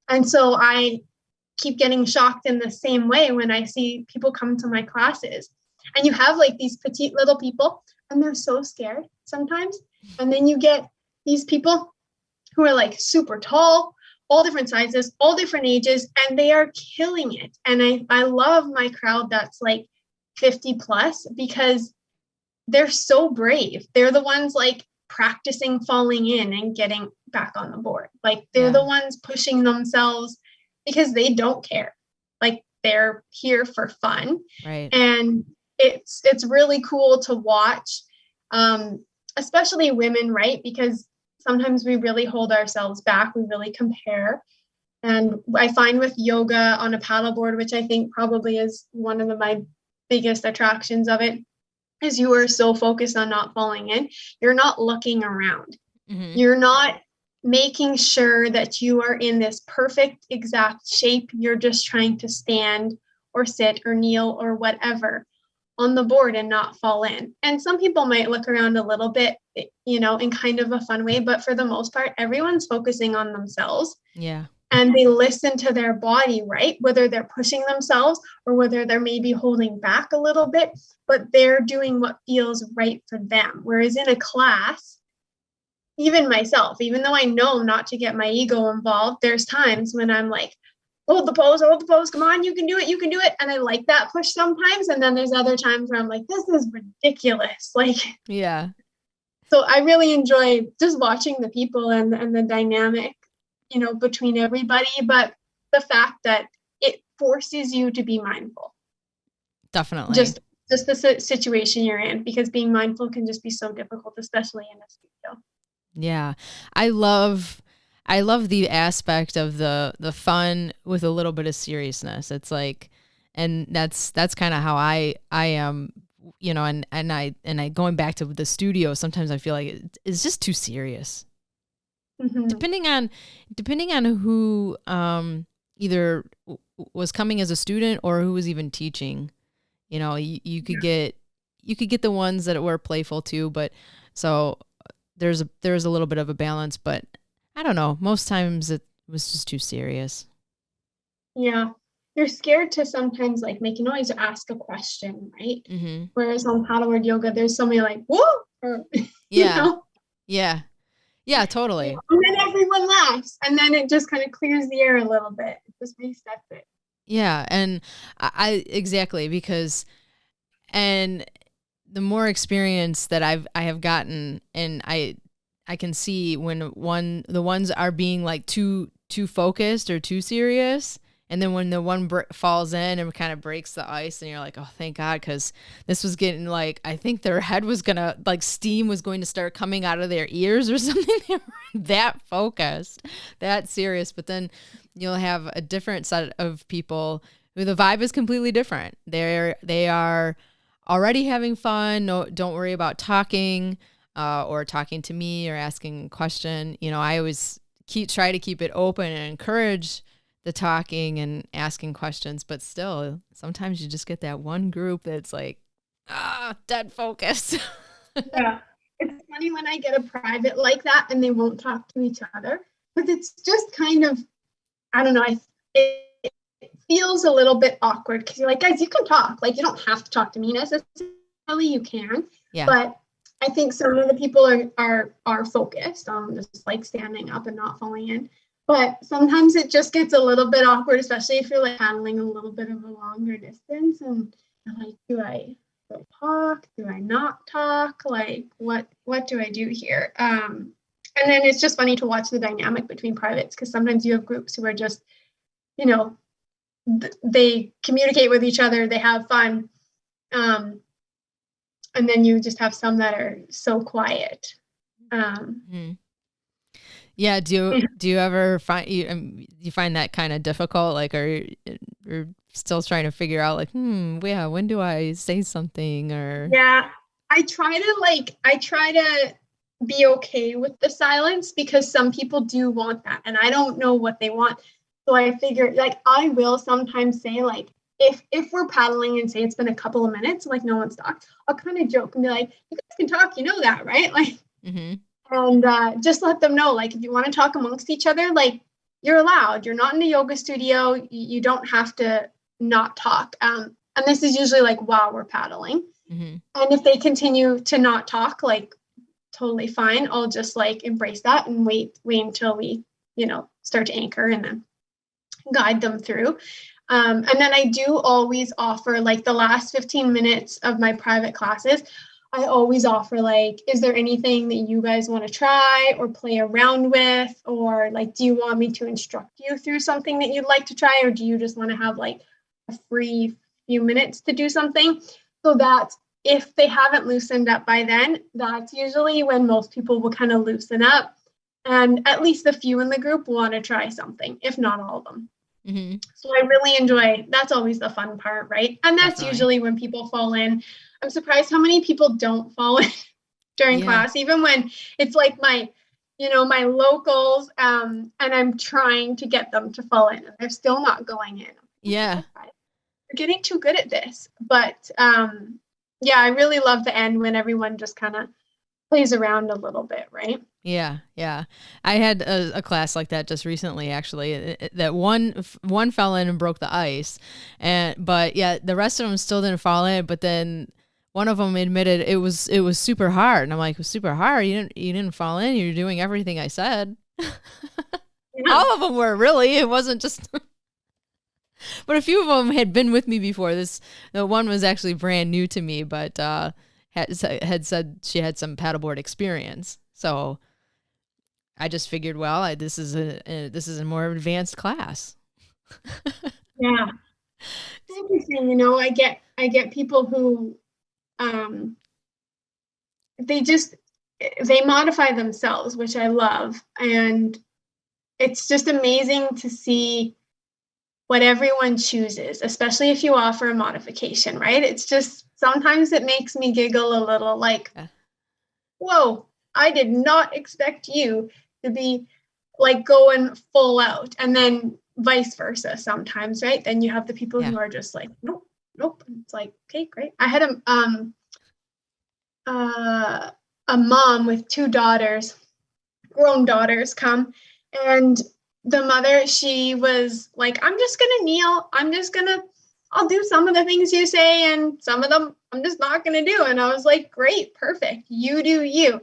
And so I keep getting shocked in the same way when I see people come to my classes. And you have these petite little people, and they're so scared sometimes. And then you get these people who are super tall, all different sizes, all different ages, and they are killing it. And I love my crowd that's 50 plus, because they're so brave. They're the ones practicing falling in and getting back on the board. They're the ones pushing themselves because they don't care. They're here for fun. Right. And it's really cool to watch, especially women, right? Because sometimes we really hold ourselves back. We really compare. And I find with yoga on a paddleboard, which I think probably is one of my biggest attractions of it, is you are so focused on not falling in. You're not looking around. Mm-hmm. You're not making sure that you are in this perfect exact shape. You're just trying to stand or sit or kneel or whatever on the board and not fall in. And some people might look around a little bit, in kind of a fun way, but for the most part, everyone's focusing on themselves. Yeah. And they listen to their body, right? Whether they're pushing themselves or whether they're maybe holding back a little bit, but they're doing what feels right for them. Whereas in a class, even myself, even though I know not to get my ego involved, there's times when I'm hold the pose, come on, you can do it. And I like that push sometimes. And then there's other times where I'm this is ridiculous. Yeah. So I really enjoy just watching the people and the dynamic, between everybody, but the fact that it forces you to be mindful. Definitely. Just the situation you're in, because being mindful can just be so difficult, especially in a studio. Yeah. I love the aspect of the fun with a little bit of seriousness. It's and that's kind of how I am, and I going back to the studio, sometimes I feel like it's just too serious. Mm-hmm. Depending on who, either was coming as a student or who was even teaching. You know, you could get the ones that were playful too, but so there's a little bit of a balance, but I don't know. Most times it was just too serious. Yeah. You're scared to sometimes like make a noise or ask a question, right? Mm-hmm. Whereas on paddleboard yoga, there's somebody like, whoa, or, Yeah. Yeah. Yeah, totally. and then everyone laughs, and then it just kind of clears the air a little bit. It just resets it. Yeah. And I exactly, because, and the more experience that I have gotten, and I can see when the ones are being like too focused or too serious, and then when the one falls in and kind of breaks the ice, and you're like, oh, thank God, because this was getting like, I think their head was gonna, like, steam was going to start coming out of their ears or something. They were that focused, that serious. But then you'll have a different set of people who the vibe is completely different. They are already having fun. No, don't worry about talking or talking to me or asking a question. You know, I always try to keep it open and encourage the talking and asking questions, but still, sometimes you just get that one group that's like, dead focus. Yeah. It's funny when I get a private like that and they won't talk to each other, but it's just kind of, I don't know, it feels a little bit awkward because you're like, guys, you can talk. Like, you don't have to talk to me necessarily. You can. Yeah. But I think some of the people are focused on just like standing up and not falling in. But sometimes it just gets a little bit awkward, especially if you're like handling a little bit of a longer distance. And you're like, do I talk? Do I not talk? Like, what do I do here? And then it's just funny to watch the dynamic between privates, because sometimes you have groups who are just, you know, they communicate with each other, they have fun. And then you just have some that are so quiet. Yeah. Do you ever find you find that kind of difficult? Like, are still trying to figure out like, yeah, when do I say something? Or yeah, I try to be okay with the silence, because some people do want that, and I don't know what they want. So I figure, like, I will sometimes say, like, if we're paddling and say it's been a couple of minutes, like no one's talked, I'll kind of joke and be like, you guys can talk, you know that, right? Like, and just let them know, like, if you want to talk amongst each other, like, you're allowed. You're not in a yoga studio. You don't have to not talk. And this is usually like while we're paddling. And if they continue to not talk, like, totally fine. I'll just like embrace that and wait until we, start to anchor and then guide them through. And then I do always offer, like, the last 15 minutes of my private classes, I always offer, like, is there anything that you guys want to try or play around with? Or, like, do you want me to instruct you through something that you'd like to try? Or do you just want to have, like, a free few minutes to do something? So that if they haven't loosened up by then, that's usually when most people will kind of loosen up. And at least a few in the group want to try something, if not all of them. So I really enjoy, that's always the fun part, right? And that's usually when people fall in. I'm surprised how many people don't fall in during class, even when it's like my locals, and I'm trying to get them to fall in, and they're still not going in. Yeah. We're getting too good at this. But yeah, I really love the end when everyone just kind of plays around a little bit, right? Yeah. Yeah. I had a class like that just recently, actually, that one fell in and broke the ice, but yeah, the rest of them still didn't fall in. But then one of them admitted it was super hard. And I'm like, it was super hard. You didn't fall in. You're doing everything I said. All of them were, really. It wasn't just, but a few of them had been with me before. The one was actually brand new to me, but, had said she had some paddleboard experience. So I just figured, well, this is a more advanced class. Yeah, it's interesting. I get people who, they modify themselves, which I love, and it's just amazing to see what everyone chooses, especially if you offer a modification, right? It's just, sometimes it makes me giggle a little, like, whoa, I did not expect you to be like going full out. And then vice versa sometimes, right? Then you have the people Yeah. who are just like, nope, nope. And it's like, okay, great. I had a mom with two daughters, grown daughters, come, and the mother, she was like, I'm just gonna kneel. I'll do some of the things you say, and some of them I'm just not gonna do. And I was like, great, perfect. You do you.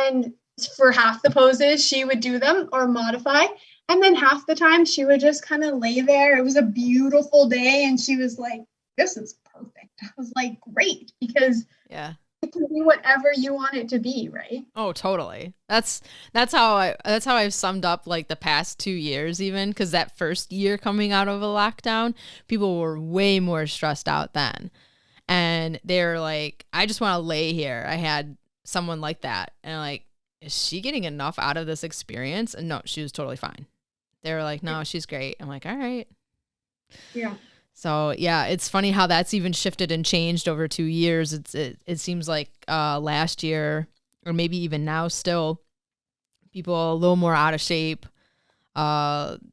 And for half the poses, she would do them or modify. And then half the time she would just kind of lay there. It was a beautiful day. And she was like, this is perfect. I was like, great, because Yeah. it can be whatever you want it to be, right? Oh, totally. That's how I've summed up like the past 2 years, even because that first year coming out of a lockdown, people were way more stressed out then. And they're like, I just want to lay here. I had someone like that. And I'm like, is she getting enough out of this experience? And no, she was totally fine. They were like, no, she's great. I'm like, all right. Yeah. So yeah, it's funny how that's even shifted and changed over 2 years. It seems like last year, or maybe even now still, people are a little more out of shape.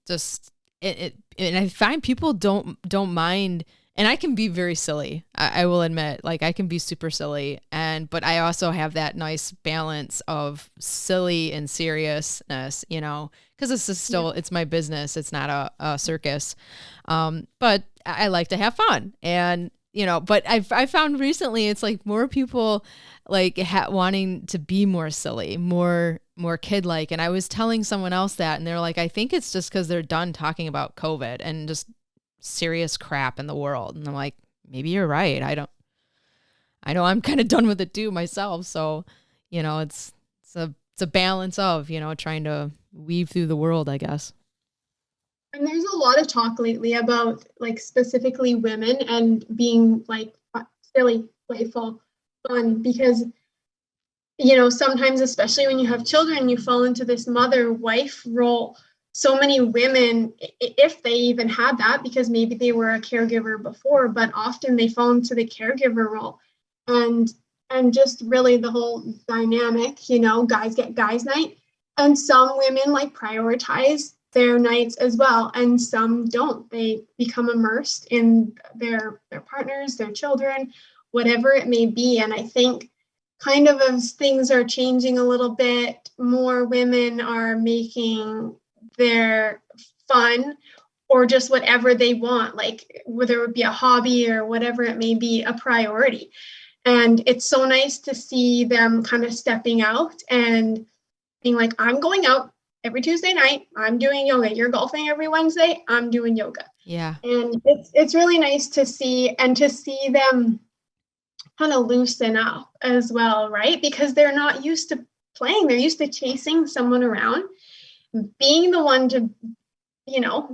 Just and I find people don't mind, and I can be very silly. I will admit, like I can be super silly, but I also have that nice balance of silly and seriousness, because this is still, it's my business. It's not a circus. But I like to have fun, and but I found recently it's like more people like wanting to be more silly, more kid-like. And I was telling someone else that, and they're like, I think it's just because they're done talking about COVID and just serious crap in the world. And I'm like, maybe you're right. I know I'm kind of done with it too myself. So, it's a balance of, trying to weave through the world, I guess. And there's a lot of talk lately about like specifically women and being like silly, playful, fun, because sometimes, especially when you have children, you fall into this mother wife role. So many women, if they even had that, because maybe they were a caregiver before, but often they fall into the caregiver role. And just really the whole dynamic, guys get guys night, and some women like prioritize their nights as well, and some don't. They become immersed in their partners, their children, whatever it may be. And I think kind of as things are changing a little bit, more women are making their fun or just whatever they want, like whether it be a hobby or whatever it may be, a priority. And it's so nice to see them kind of stepping out and being like, I'm going out every Tuesday night, I'm doing yoga. You're golfing every Wednesday, I'm doing yoga. Yeah. And it's really nice to see, and to see them kind of loosen up as well, right? Because they're not used to playing. They're used to chasing someone around, being the one to,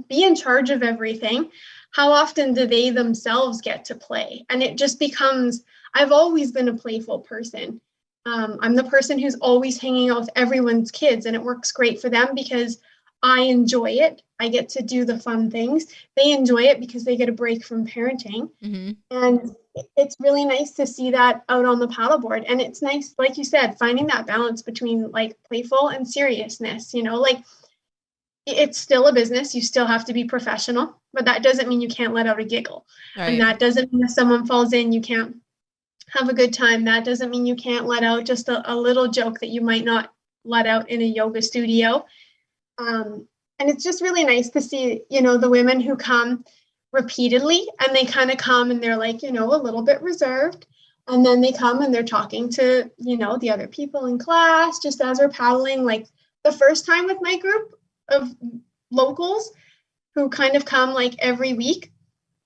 be in charge of everything. How often do they themselves get to play? And it just becomes, I've always been a playful person. I'm the person who's always hanging out with everyone's kids, and it works great for them because I enjoy it. I get to do the fun things. They enjoy it because they get a break from parenting. Mm-hmm. And it's really nice to see that out on the paddleboard. And it's nice, like you said, finding that balance between like playful and seriousness, like it's still a business. You still have to be professional, but that doesn't mean you can't let out a giggle. Right. And that doesn't mean if someone falls in, you can't have a good time. That doesn't mean you can't let out just a little joke that you might not let out in a yoga studio. And it's just really nice to see, the women who come repeatedly, and they kind of come and they're like, a little bit reserved. And then they come and they're talking to, the other people in class, just as we're paddling. Like the first time with my group of locals who kind of come like every week,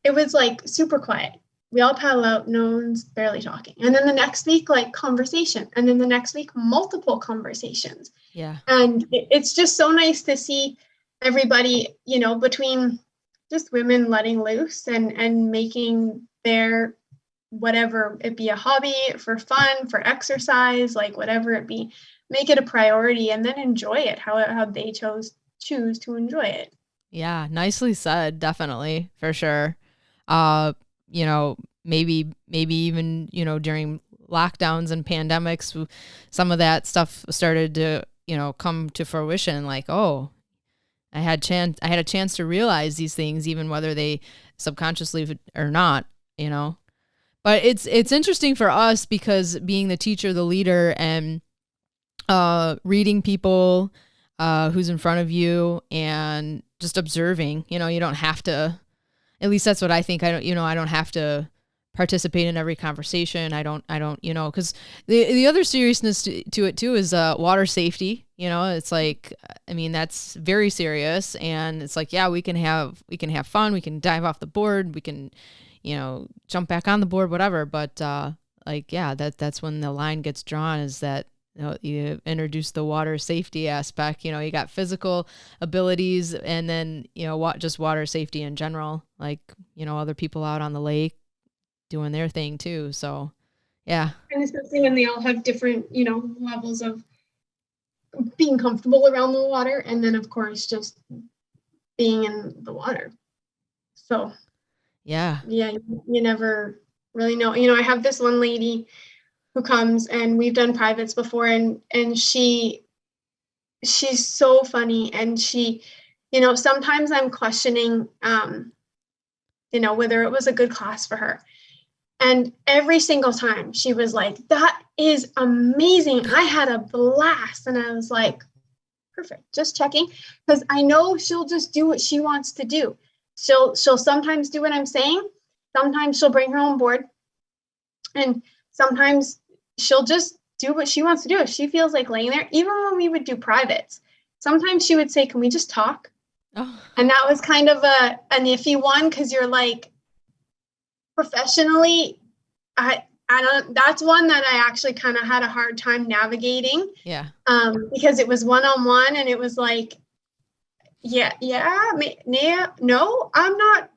it was like super quiet. We all paddle out, no one's barely talking. And then the next week, like conversation. And then the next week, multiple conversations. Yeah. And it's just so nice to see everybody, between just women letting loose and making their, whatever it be, a hobby, for fun, for exercise, like whatever it be, make it a priority and then enjoy it how they choose to enjoy it. Yeah, nicely said. Definitely, for sure. Maybe even, during lockdowns and pandemics, some of that stuff started to, come to fruition. Like, oh, I had a chance to realize these things, even whether they subconsciously or not, you know. But it's interesting for us because being the teacher, the leader, and reading people who's in front of you and just observing, you know, you don't have to, at least that's what I think. I don't have to participate in every conversation. I don't, you know, cause the other seriousness to it too is water safety. You know, it's like, I mean, that's very serious, and it's like, yeah, we can have fun. We can dive off the board. We can, you know, jump back on the board, whatever. But like, yeah, that's when the line gets drawn, is that, you know, you introduce the water safety aspect. You know, you got physical abilities, and then, you know, just water safety in general, like, you know, other people out on the lake doing their thing too. So yeah. And especially when they all have different, you know, levels of being comfortable around the water, and then of course just being in the water. So yeah, you never really know. You know, I have this one lady who comes, and we've done privates before, and she's so funny, and she, you know, sometimes I'm questioning you know, whether it was a good class for her. And every single time she was like, that is amazing. I had a blast. And I was like, perfect, just checking. Because I know she'll just do what she wants to do. She'll sometimes do what I'm saying. Sometimes she'll bring her own board. And sometimes she'll just do what she wants to do. If she feels like laying there, even when we would do privates, sometimes she would say, can we just talk? Oh. And that was kind of an iffy one, because you're like, professionally, I don't, that's one that I actually kind of had a hard time navigating. Yeah. Because it was one-on-one, and it was like, no, I'm not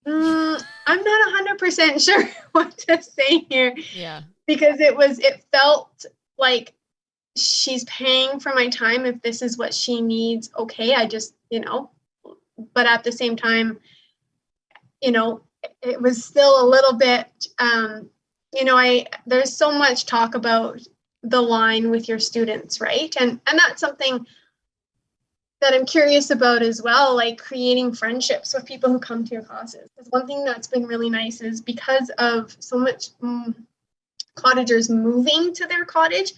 100% sure what to say here. Yeah. Because it felt like she's paying for my time. If this is what she needs, okay, I just, you know, but at the same time, you know, it was still a little bit, you know, there's so much talk about the line with your students, right? And that's something that I'm curious about as well, like creating friendships with people who come to your classes. Because one thing that's been really nice is, because of so much cottagers moving to their cottage,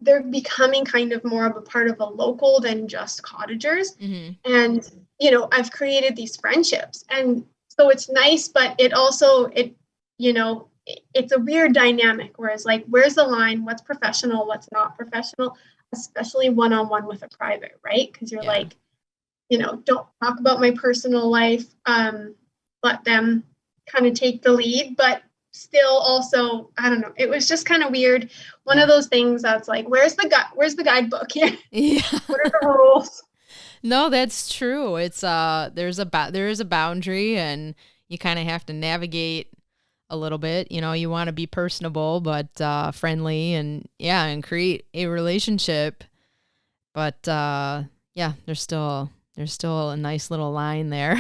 they're becoming kind of more of a part of a local than just cottagers. Mm-hmm. And, you know, I've created these friendships, and so it's nice, but it also, you know, it's a weird dynamic, whereas like, where's the line? What's professional? What's not professional? Especially one-on-one with a private, right? Because you're like, you know, don't talk about my personal life. Let them kind of take the lead, but still also, I don't know. It was just kind of weird. One of those things that's like, where's the guidebook here? Yeah. What are the rules? No, that's true. It's there is a boundary, and you kind of have to navigate a little bit. You know, you want to be personable but friendly, and create a relationship. But yeah, there's still a nice little line there.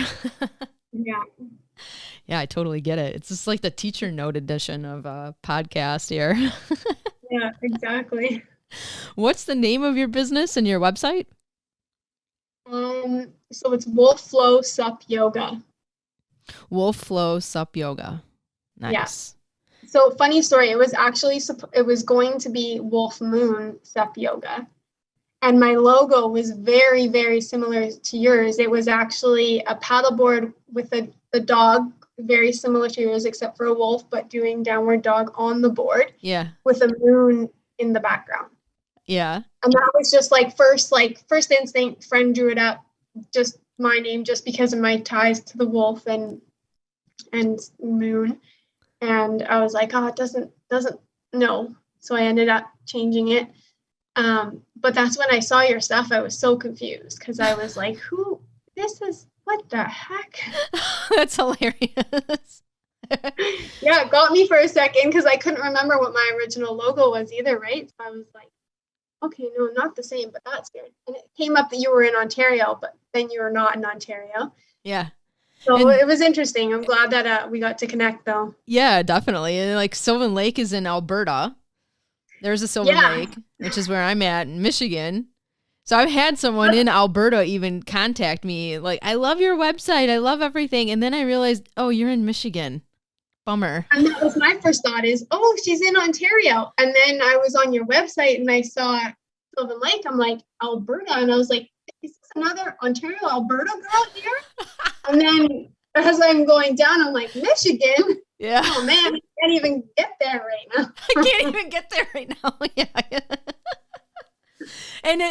Yeah. Yeah, I totally get it. It's just like the teacher note edition of a podcast here. Yeah, exactly. What's the name of your business and your website? So it's Flow SUP Yoga. Flow SUP Yoga. Nice. Yeah. So funny story. It was going to be Wolf Moon SUP Yoga, and my logo was very, very similar to yours. It was actually a paddleboard with a dog, very similar to yours, except for a wolf, but doing downward dog on the board. Yeah. With a moon in the background. Yeah. And that was just like first instinct, friend drew it up, just my name, just because of my ties to the wolf and moon. And I was like, oh, it doesn't no. So I ended up changing it. But that's when I saw your stuff, I was so confused, because I was like, what the heck? That's hilarious. Yeah, it got me for a second, because I couldn't remember what my original logo was either, right? So I was like, okay, no, not the same, but that's good. And it came up that you were in Ontario, but then you were not in Ontario. Yeah. So it was interesting. I'm glad that we got to connect, though. Yeah, definitely. And like Sylvan Lake is in Alberta. There's a Sylvan Lake, which is where I'm at in Michigan. So I've had someone in Alberta even contact me like, I love your website. I love everything. And then I realized, oh, you're in Michigan. Bummer. And that was my first thought is, oh, she's in Ontario. And then I was on your website and I saw Sylvan Lake. I'm like, Alberta. And I was like, is this another Ontario, Alberta girl here? And then as I'm going down, I'm like, Michigan? Yeah. Oh, man, I can't even get there right now. I can't even get there right now. Yeah. And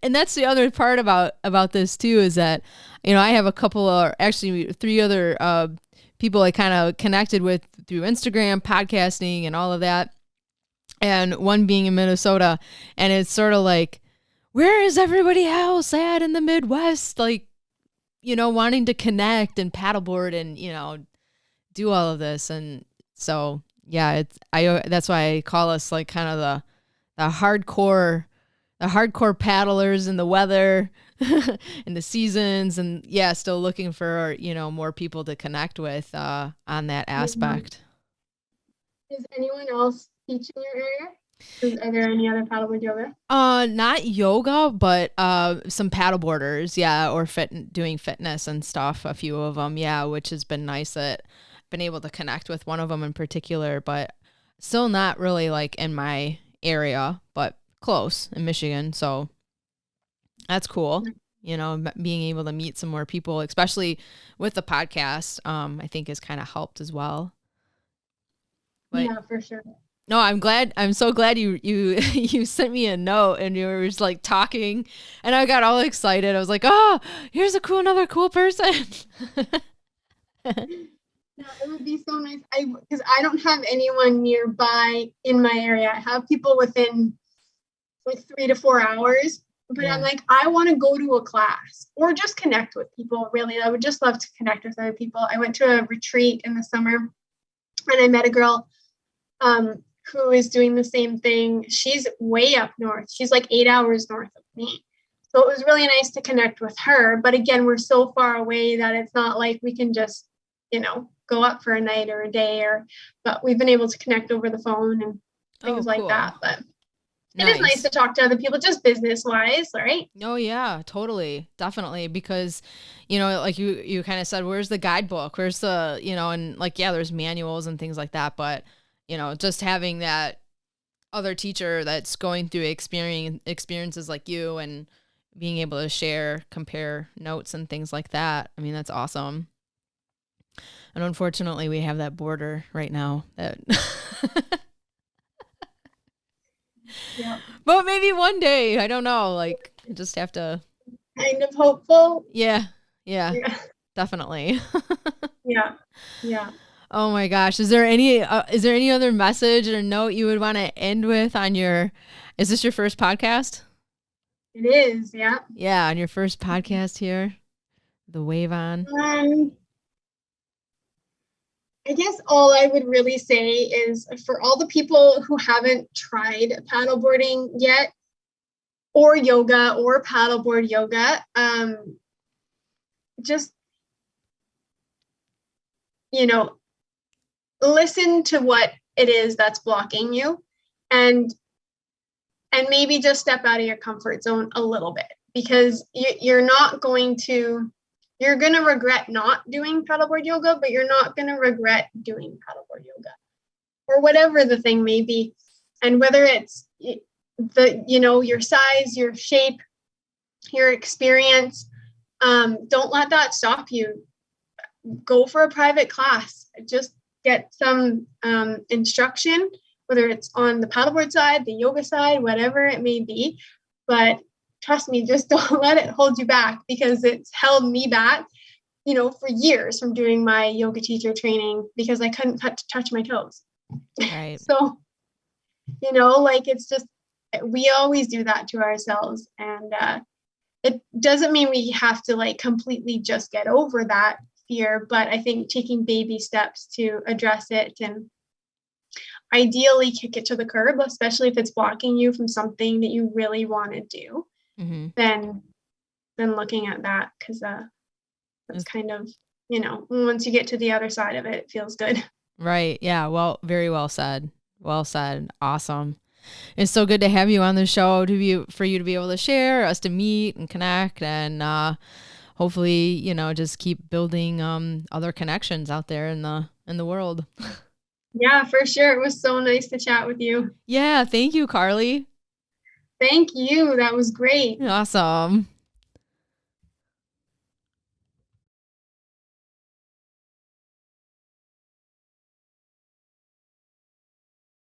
and that's the other part about this too, is that, I have a couple of, actually 3 other people I kind of connected with through Instagram, podcasting, and all of that. And one being in Minnesota, and it's sort of like, where is everybody else at in the Midwest? Like, wanting to connect and paddleboard and, do all of this. And so, yeah, that's why I call us like kind of the hardcore paddlers in the weather and the seasons, and still looking for, more people to connect with, on that aspect. Is anyone else teaching your area? Are there any other paddleboard yoga? Not yoga, but some paddleboarders, or doing fitness and stuff. A few of them, which has been nice that I've been able to connect with one of them in particular, but still not really like in my area, but close in Michigan. So that's cool. Being able to meet some more people, especially with the podcast, I think has kind of helped as well. But, yeah, for sure. No, I'm so glad you you sent me a note and you were just like talking, and I got all excited. I was like, oh, here's another cool person. Yeah, it would be so nice. Because I don't have anyone nearby in my area. I have people within like 3 to 4 hours, but I'm like, I want to go to a class or just connect with people. Really, I would just love to connect with other people. I went to a retreat in the summer, and I met a girl who is doing the same thing. She's way up north. She's like 8 hours north of me. So it was really nice to connect with her. But again, we're so far away that it's not like we can just, go up for a night or a day, but we've been able to connect over the phone and things like that. But it is nice to talk to other people, just business wise, right? Oh yeah, totally. Definitely. Because, like you kind of said, where's the guidebook? Where's the, and like, there's manuals and things like that. But, just having that other teacher that's going through experiences like you and being able to compare notes and things like that. I mean, that's awesome. And unfortunately, we have that border right now that yeah. But maybe one day, I don't know, like, you just have to kind of hopeful. Yeah. Definitely. Yeah. Oh my gosh. Is there any other message or note you would want to end with is this your first podcast? It is. Yeah. Yeah. On your first podcast here, the Wave On. I guess all I would really say is for all the people who haven't tried paddleboarding yet, or yoga or paddleboard yoga, just, listen to what it is that's blocking you, and maybe just step out of your comfort zone a little bit, because you're going to regret not doing paddleboard yoga, but you're not going to regret doing paddleboard yoga, or whatever the thing may be. And whether it's your size, your shape, your experience, don't let that stop you. Go for a private class. Just get some instruction, whether it's on the paddleboard side, the yoga side, whatever it may be. But trust me, just don't let it hold you back, because it's held me back, for years from doing my yoga teacher training, because I couldn't touch my toes. Right. So, it's just, we always do that to ourselves. And it doesn't mean we have to completely just get over that fear, but I think taking baby steps to address it, and ideally kick it to the curb, especially if it's blocking you from something that you really want to do. Mm-hmm. Then looking at that, because that's kind of, once you get to the other side of it, it feels good. Right. Yeah. Well, very well said. Well said. Awesome. It's so good to have you on the show for you to be able to share, us to meet and connect, and hopefully, just keep building other connections out there in the world. Yeah, for sure. It was so nice to chat with you. Yeah, thank you, Karley. Thank you. That was great. Awesome.